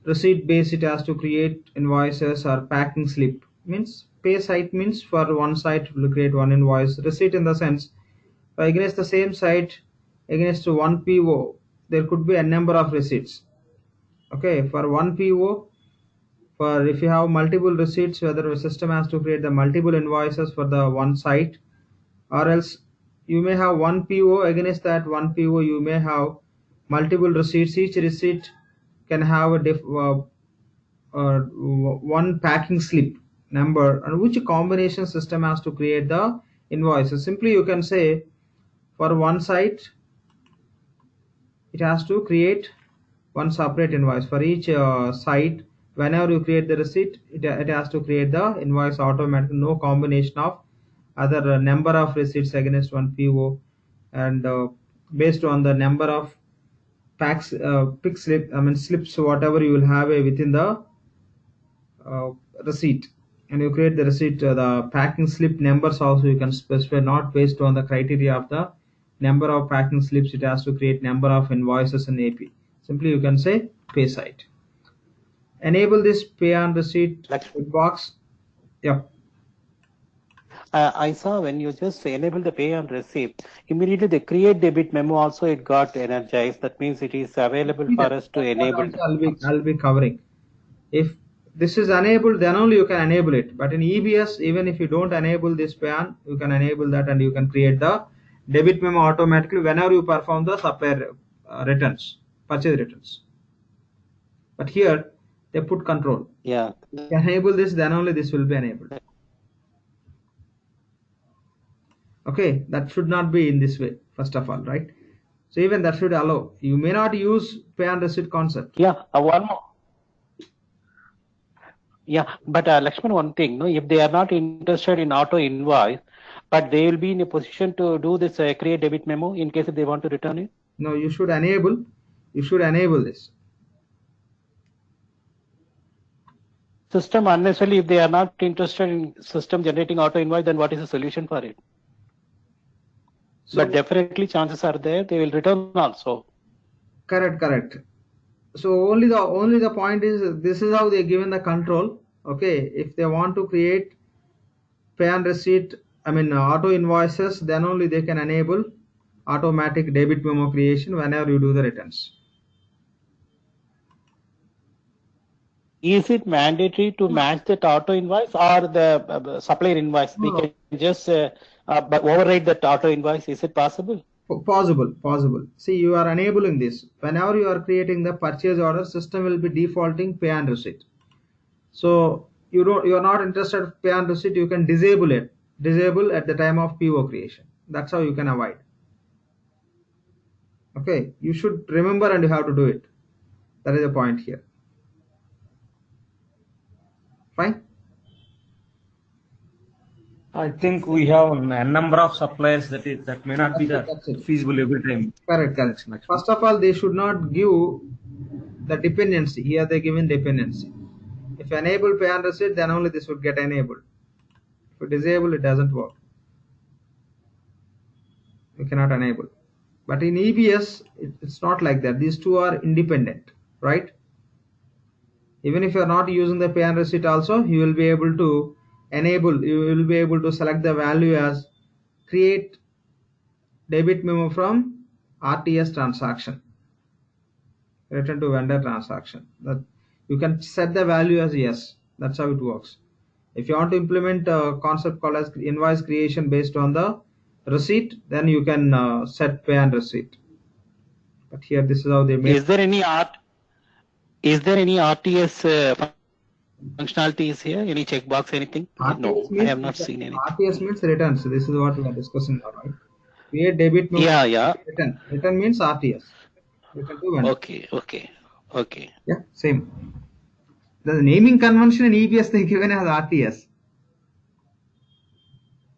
receipt base it has to create invoices, or packing slip. Means pay site means for one site it will create one invoice. Receipt in the sense, against the same site, against one PO, there could be a number of receipts. Okay, for one PO, for if you have multiple receipts, whether the system has to create the multiple invoices for the one site, or else you may have one PO, against that one PO you may have multiple receipts. Each receipt can have a one packing slip number, and which combination system has to create the invoices. Simply you can say for one site it has to create one separate invoice. For each site, whenever you create the receipt, it has to create the invoice automatically, no combination of other number of receipts against one PO, and based on the number of packs, pick slip, slips, whatever you will have within the uh, receipt, and you create the receipt, the packing slip numbers also you can specify, not based on the criteria of the number of packing slips. It has to create number of invoices in AP. Simply you can say pay site. Enable this pay on receipt box. Yep. I saw when you just enable the pay on receipt, immediately the create debit memo also it got energized. That means it is available for us to enable. I'll be covering. If this is enabled, then only you can enable it. But in EBS, even if you don't enable this pay on, you can enable that, and you can create the debit memo automatically whenever you perform the supplier returns, purchase returns. But here they put control. Yeah. If you enable this, then only this will be enabled. Okay, that should not be in this way, first of all, right? So even that should allow. You may not use pay on receipt concept. Yeah, one more. Yeah, but Lakshman, one thing, no, if they are not interested in auto invoice, but they will be in a position to do this create debit memo in case if they want to return it. No, you should enable. You should enable this. system unnecessarily, if they are not interested in system generating auto invoice, then what is the solution for it? So But definitely chances are there, they will return also. correct. So only the point is, this is how they're given the control. Okay, if they want to create pay and receipt, auto invoices, then only they can enable automatic debit memo creation whenever you do the returns. Is it mandatory to match that auto invoice or the supplier invoice? We No, can just override that auto invoice. Is it possible? possible. See, you are enabling this. Whenever you are creating the purchase order, system will be defaulting pay and receipt. So you are not interested in pay and receipt, you can disable it. Disable at the time of PO creation. That's how you can avoid. Okay, you should remember and you have to do it. That is the point here. Fine. I think we have a number of suppliers that may not be That's it. feasible every time. Correct. First of all, they should not give the dependency. Here they given dependency. If you enable pay and receipt, then only this would get enabled. If you disable, it doesn't work. You cannot enable. But in EBS, it's not like that. These two are independent, right? Even if you are not using the pay and receipt also, you will be able to enable, you will be able to select the value as create debit memo from RTS transaction, return to vendor transaction. That you can set the value as yes. That's how it works. If you want to implement a concept called as invoice creation based on the receipt, then you can set pay and receipt. But here, this is how they make. Is there any RTS functionalities here? Any checkbox, anything? No, I have not seen anything. RTS means returns. This is what we are discussing now, right? Create debit memo. Yeah. Return. Return means RTS. Return to vendor. Okay. Yeah, same. The naming convention in EBS they given as RTS.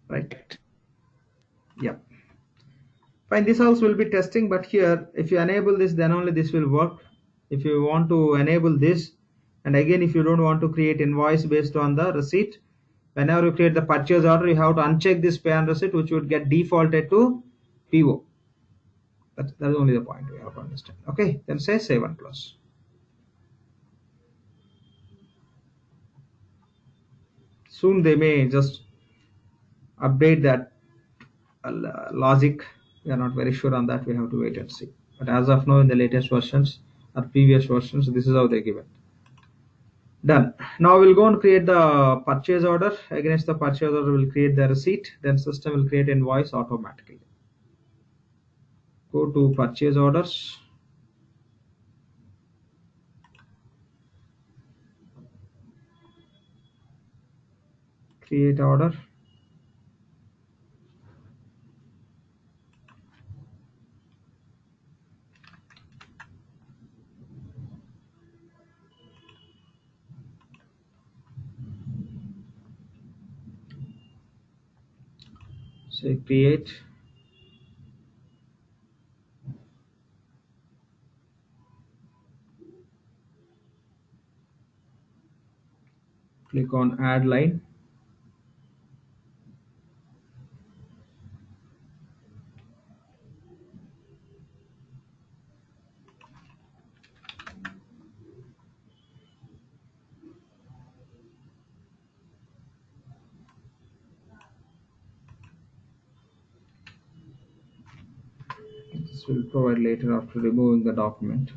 Right? Yeah. Fine, this also will be testing, but here, if you enable this, then only this will work. If you want to enable this, and again, if you don't want to create invoice based on the receipt, whenever you create the purchase order, you have to uncheck this pay and receipt, which would get defaulted to PO. That's only the point we have to understand. Okay, then say save and close. Soon they may just update that logic. We are not very sure on that. We have to wait and see. But as of now, in the latest versions or previous versions, this is how they give it. Done. Now we'll go and create the purchase order. Against the purchase order, we'll create the receipt. Then system will create invoice automatically. Go to purchase orders. Create order. Say create. Click on add line. This will provide later after removing the document.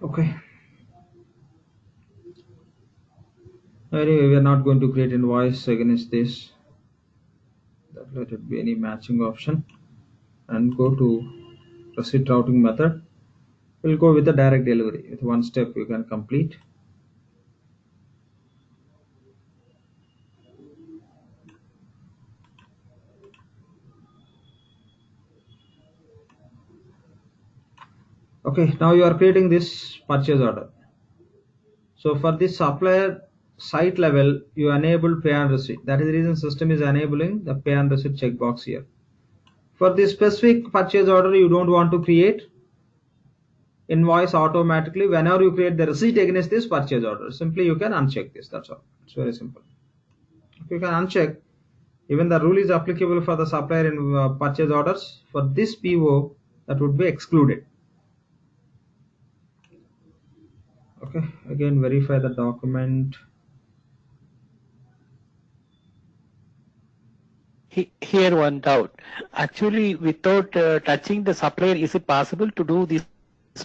Okay. Anyway, we are not going to create invoice against this. That let it be any matching option, and go to receipt routing method. We'll go with the direct delivery. With one step you can complete. Okay, now you are creating this purchase order. So for this supplier site level, you enable pay and receipt. That is the reason system is enabling the pay and receipt checkbox here. For this specific purchase order, you don't want to create invoice automatically whenever you create the receipt against this purchase order. Simply you can uncheck this. That's all. It's very simple. If you can uncheck, even the rule is applicable for the supplier in purchase orders. For this PO, that would be excluded. Okay, again verify the document. Here one doubt. Actually, without touching the supplier, is it possible to do this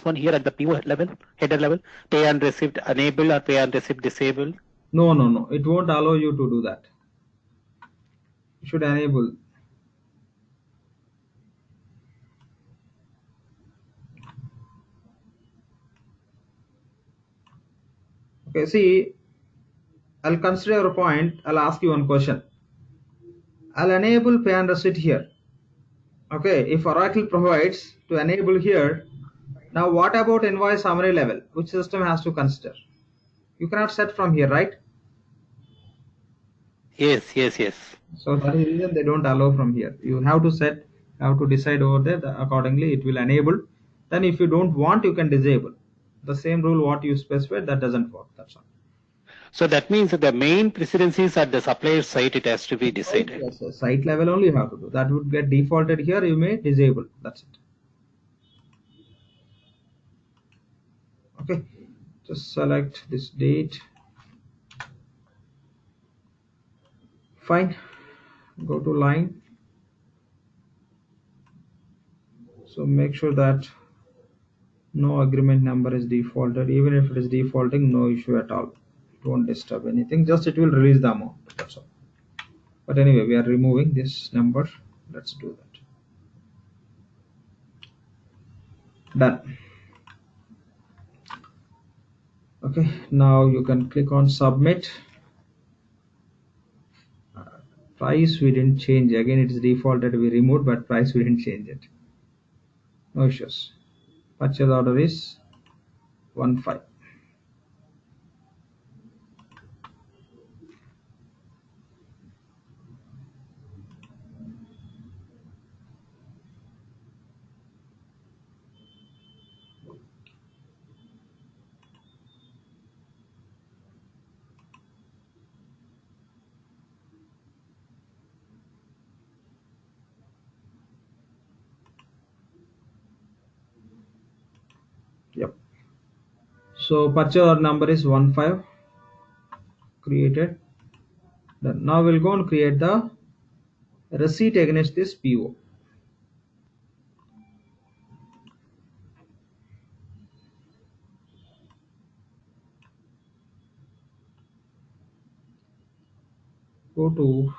one here at the PO level, header level, pay and receipt enable or pay and receipt disable? No. It won't allow you to do that. You should enable. Okay, see, I'll consider your point. I'll ask you one question. I'll enable pay and receipt here. Okay, if Oracle provides to enable here, now what about invoice summary level? Which system has to consider? You cannot set from here, right? Yes. So that is the reason they don't allow from here. You have to set, have to decide over there. Accordingly, it will enable. Then if you don't want, you can disable. The same rule what you specified, that doesn't work. That's all. So that means that the main precedences at the supplier site, it has to be decided. Yes, site level only you have to do. That would get defaulted here. You may disable. That's it. Okay, just select this date. Fine. Go to line. So make sure that no agreement number is defaulted. Even if it is defaulting, no issue at all. It won't disturb anything. Just it will release the amount. That's all. But anyway, we are removing this number. Let's do that. Done. Okay, now you can click on submit. Price we didn't change. Again, it is defaulted. We removed, but price we didn't change it. No issues. Purchase order is 15. Yep. So purchase order number is 15 created. Then now we'll go and create the receipt against this PO. Go to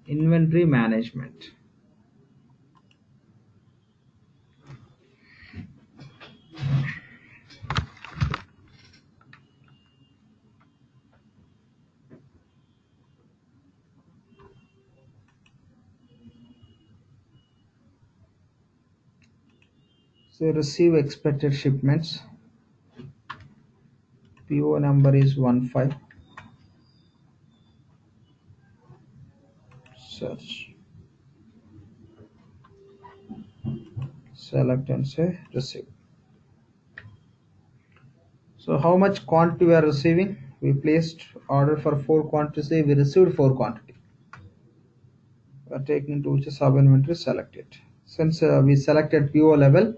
inventory management. So receive expected shipments. PO number is 15. Search. Select and say receive. So how much quantity we are receiving? We placed order for 4 quantities. We received 4 quantity. We are taking to which sub inventory, select it. Since we selected PO level,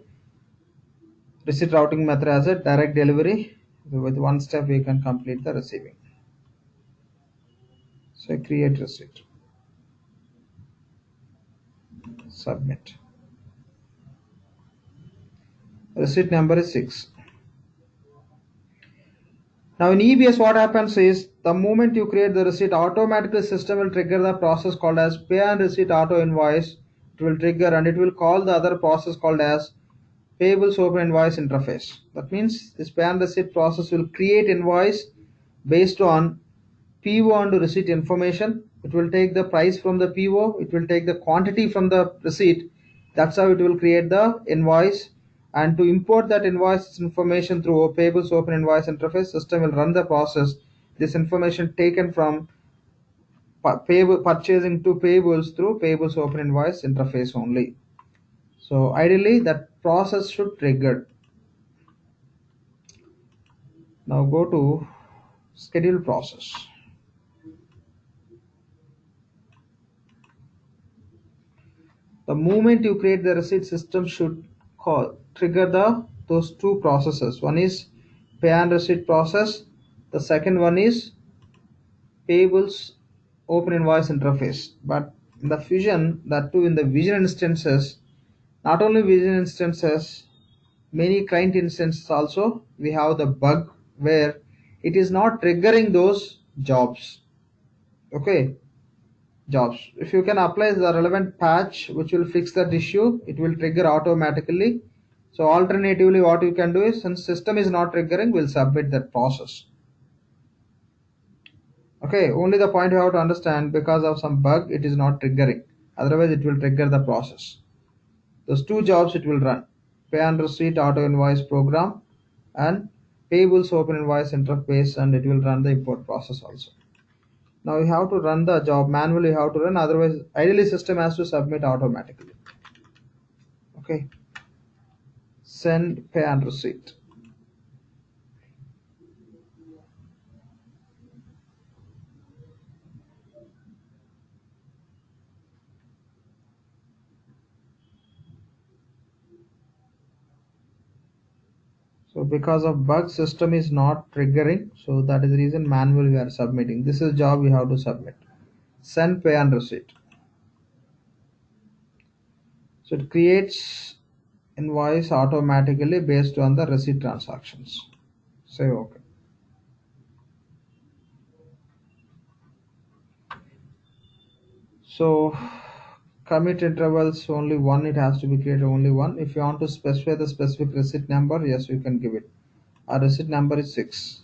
receipt routing method as a direct delivery. With one step we can complete the receiving. So create receipt. Submit. Receipt number is 6. Now in EBS what happens is the moment you create the receipt, automatically system will trigger the process called as pay and receipt auto invoice. It will trigger and it will call the other process called as payables open invoice interface. That means this pay and receipt process will create invoice based on PO and receipt information. It will take the price from the PO, it will take the quantity from the receipt. That's how it will create the invoice And to import that invoice information through payables open invoice interface, system will run the process. This information taken from payable purchasing to payables through payables open invoice interface only. So ideally that process should trigger. Now go to schedule process. The moment you create the receipt, system should trigger those two processes. One is pay and receipt process. The second one is payables open invoice interface. But in the Fusion, that too in the Vision instances, not only Vision instances, many client instances also, we have the bug where it is not triggering those jobs. Okay, jobs. If you can apply the relevant patch which will fix that issue, it will trigger automatically. So alternatively, what you can do is, since system is not triggering, we'll submit that process. Okay, only the point you have to understand, because of some bug it is not triggering, otherwise it will trigger the process. Those two jobs it will run: pay and receipt auto invoice program and payables open invoice interface, and it will run the import process also. Now you have to run the job manually, you have to run, otherwise ideally system has to submit automatically. Okay, send pay and receipt. So because of bug, system is not triggering, so that is the reason manually we are submitting. This is job we have to submit. Send pay and receipt. So it creates invoice automatically based on the receipt transactions. Say okay. So commit intervals only one, it has to be created only one. If you want to specify the specific receipt number, yes, you can give it. Our receipt number is 6.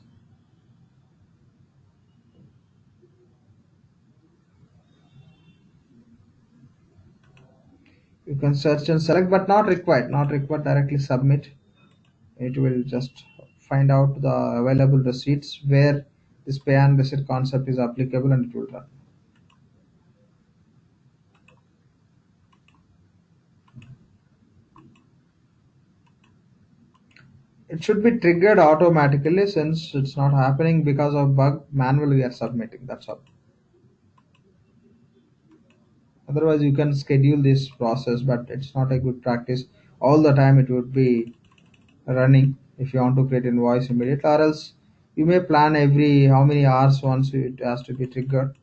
You can search and select, but not required. Not required directly submit. It will just find out the available receipts where this pay and receipt concept is applicable, and it will run. It should be triggered automatically, since it's not happening because of bug. Manually we are submitting, that's all. Otherwise you can schedule this process, but it's not a good practice. All the time it would be running if you want to create invoice immediately, or else you may plan every how many hours once it has to be triggered.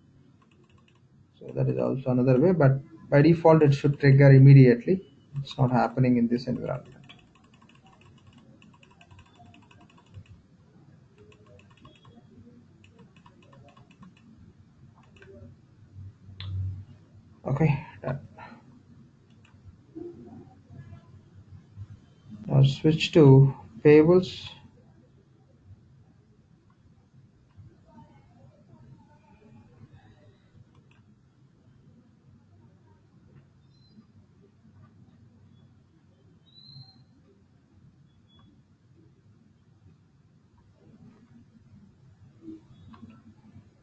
So that is also another way, but by default it should trigger immediately. It's not happening in this environment. Okay, done. Now switch to payables.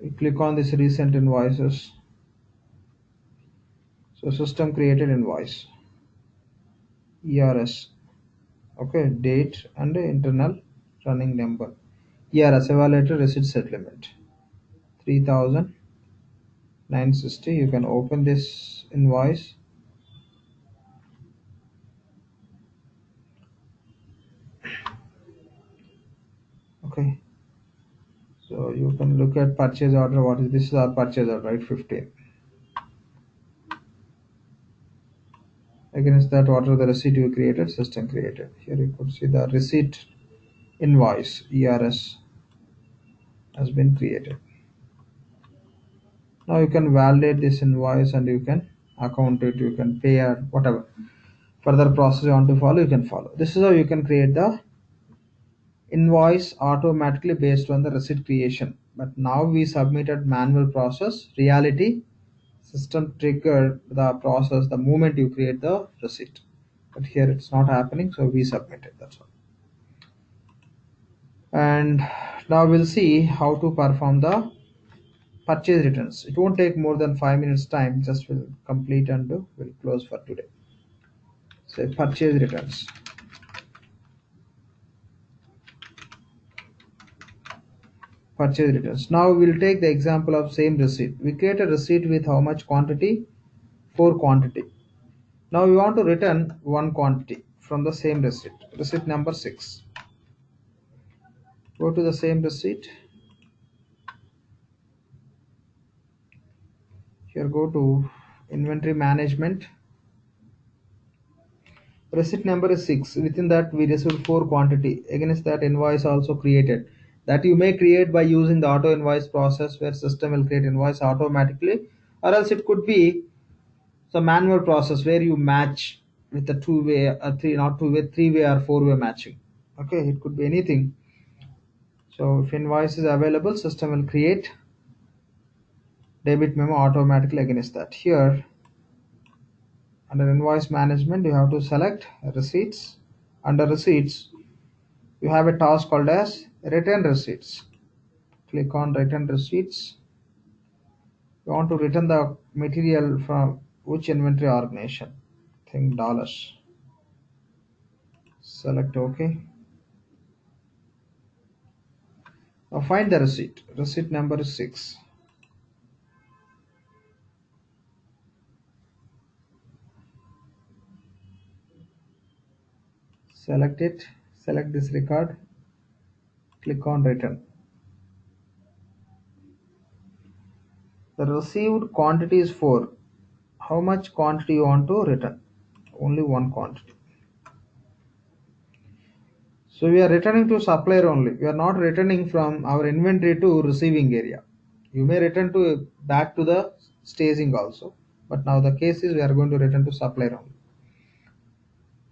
We click on this recent invoices. So system created invoice, ERS. Okay, date and internal running number. ERS, evaluated receipt settlement, 3,960. You can open this invoice. Okay, so you can look at purchase order. What is this? Is our purchase order, right? 15. Against that, what are the receipt you created? System created. Here you could see the receipt invoice, ERS, has been created. Now you can validate this invoice and you can account it, you can pay, or whatever further process you want to follow, you can follow. This is how you can create the invoice automatically based on the receipt creation. But now we submitted manual process. Reality, system triggered the process the moment you create the receipt. but here it's not happening, so we submit it, that's all. And now we'll see how to perform the purchase returns. It won't take more than 5 minutes time, just will complete and we'll close for today. Say purchase returns. Purchase returns. Now we'll take the example of same receipt. We create a receipt with how much quantity? 4 quantity. Now we want to return 1 quantity from the same receipt. Receipt number 6. Go to the same receipt. Here go to inventory management. Receipt number is 6. Within that we received 4 quantity. Against that invoice also created. That you may create by using the auto invoice process, where system will create invoice automatically, or else it could be the manual process where you match with the two-way, not two-way, three-way or four-way matching. Okay, it could be anything. So if invoice is available, system will create debit memo automatically against that. Here under invoice management, you have to select receipts. Under receipts, you have a task called as return receipts. Click on return receipts. You want to return the material from which inventory organization? Think dollars. Select OK. Now find the receipt. Receipt number is 6. Select it. Select this record. Click on return. The received quantity is 4. How much quantity you want to return? Only 1 quantity. So we are returning to supplier only. We are not returning from our inventory to receiving area. You may return to back to the staging also. But now the case is we are going to return to supplier only.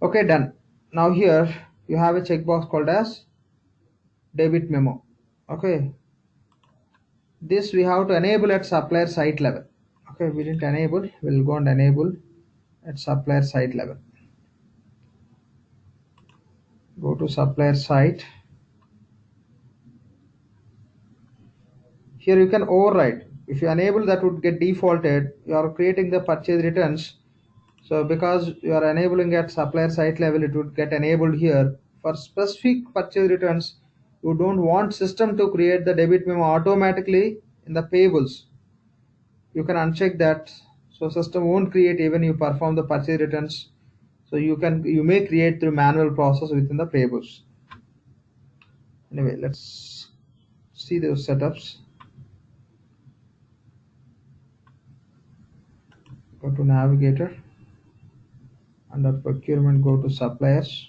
Okay, done. Now here you have a checkbox called as debit memo. Okay. This we have to enable at supplier site level. Okay, we didn't enable. We'll go and enable at supplier site level. Go to supplier site. Here you can override. If you enable, that would get defaulted. You are creating the purchase returns. So because you are enabling at supplier site level, it would get enabled here. For specific purchase returns, you don't want system to create the debit memo automatically in the payables. You can uncheck that. So system won't create even you perform the purchase returns. So you may create through manual process within the payables. Anyway, let's see those setups. Go to navigator. Under procurement, go to suppliers.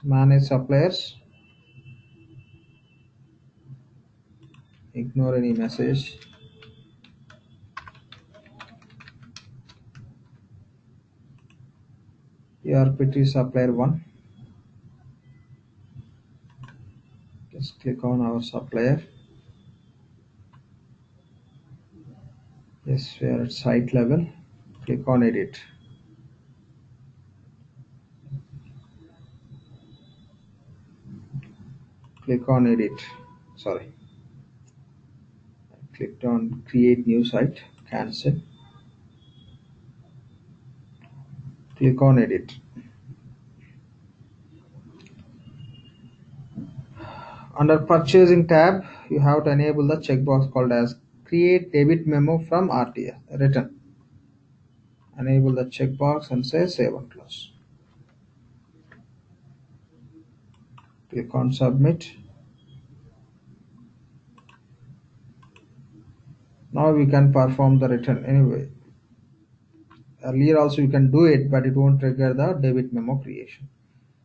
Manage suppliers. Ignore any message. ERPT supplier 1. Just click on our supplier. Yes, we are at site level. Click on edit. Click on edit. Sorry. I clicked on create new site. Cancel. Click on edit. Under purchasing tab, you have to enable the checkbox called as create debit memo from RTS return. Enable the checkbox and say save and close. Click on submit. Now we can perform the return anyway. Earlier also you can do it, but it won't trigger the debit memo creation.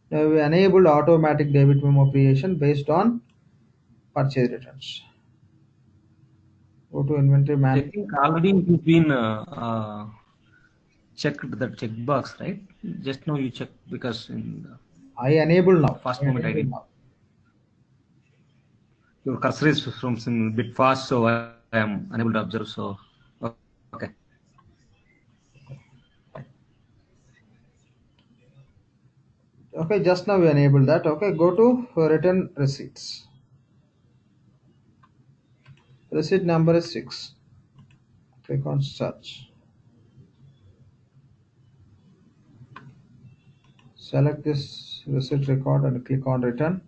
Now we enabled automatic debit memo creation based on purchase returns. Go to inventory I management. think already you've been checked that checkbox, right? Just now you checked because in the I enable now. first moment I did. Your cursor is from a bit fast, so I am unable to observe. So, okay. Okay, just now we enabled that. Okay, go to return receipts. Receipt number is 6. Click on search. Select this receipt record and click on return.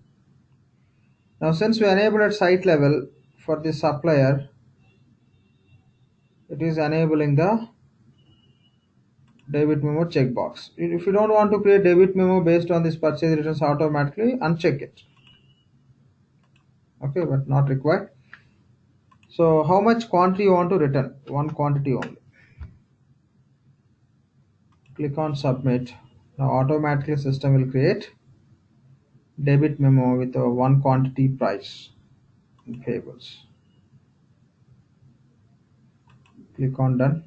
Now since we enabled at site level for the supplier, it is enabling the debit memo checkbox. If you don't want to create debit memo based on this purchase returns automatically, uncheck it. Okay, but not required. So how much quantity you want to return? One quantity only. Click on submit. Now automatically system will create debit memo with a one quantity price in payables. Click on done.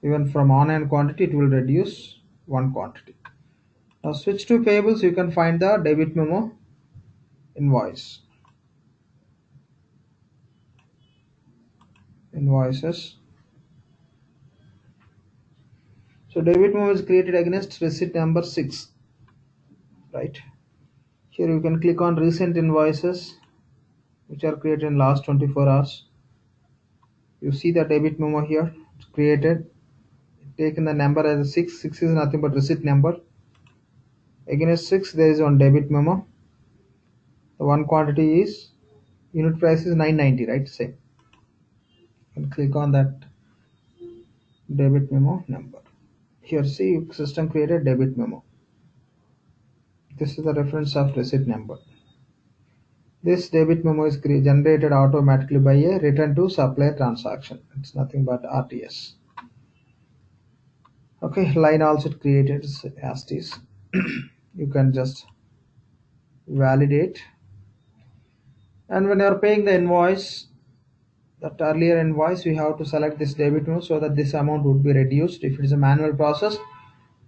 Even from on-hand quantity it will reduce one quantity. Now switch to payables. You can find the debit memo invoices. So debit memo is created against receipt number 6, right? Here you can click on recent invoices which are created in last 24 hours. You see the debit memo here. It's created. Taken the number as 6. 6 is nothing but receipt number. Against 6 there is one debit memo. The one quantity is unit price is 990, right? Same. You can click on that debit memo number. Here see system created debit memo. This is the reference of receipt number. This debit memo is generated automatically by a return to supplier transaction. It's nothing but RTS. Okay, line also created as is. You can just validate. And when you are paying the invoice, that earlier invoice, we have to select this debit memo so that this amount would be reduced if it is a manual process.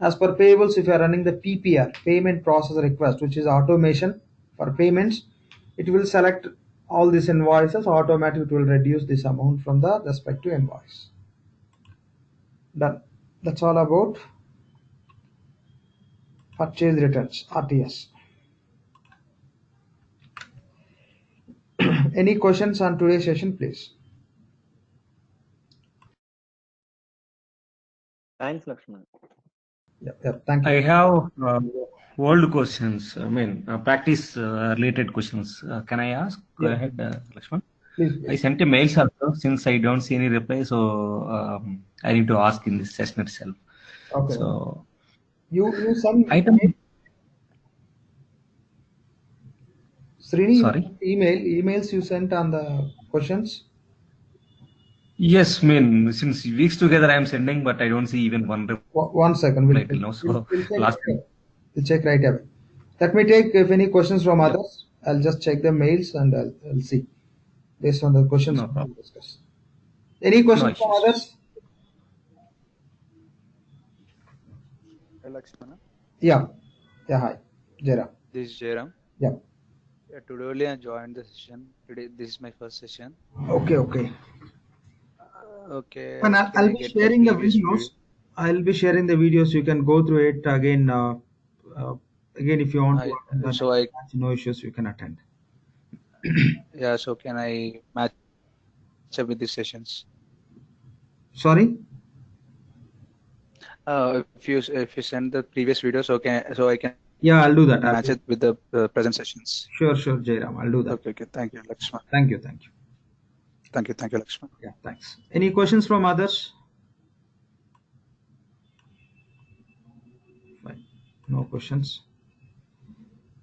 As per payables, if you are running the PPR, payment process request, which is automation for payments, it will select all these invoices automatically. It will reduce this amount from the respective invoice. Done. That's all about purchase returns, RTS. Any questions on today's session, please? Thanks, Lakshman. Yeah, thank you. I have old questions. I mean, practice related questions. Can I ask? Go ahead, Lakshman. Please. I sent a mail also since I don't see any reply, so I need to ask in this session itself. Okay. So you send item. Srini, Sorry. emails you sent on the questions. Yes, I mean, since weeks together I am sending, but I don't see even one reply. 1 second. We'll check right away. Let me take if any questions from others. I'll just check the mails and I'll see based on the questions we'll discuss. Any questions from others? Hey, Lakshmana. Yeah. Hi. Jairam. This is Jairam. Yeah. Today only I joined the session. Today, this is my first session. Okay. Okay. And I'll be sharing the videos. I'll be sharing the videos. You can go through it again. Again, if you want to. So no issues. You can attend. Yeah. So can I match up with these sessions? Sorry. If you send the previous videos, so I can. Yeah, I'll do that. Match it with the present sessions. Sure, Jairam. I'll do that. Okay. Thank you, Lakshman. Thank you, Lakshman. Yeah, thanks. Any questions from others? Fine. No questions.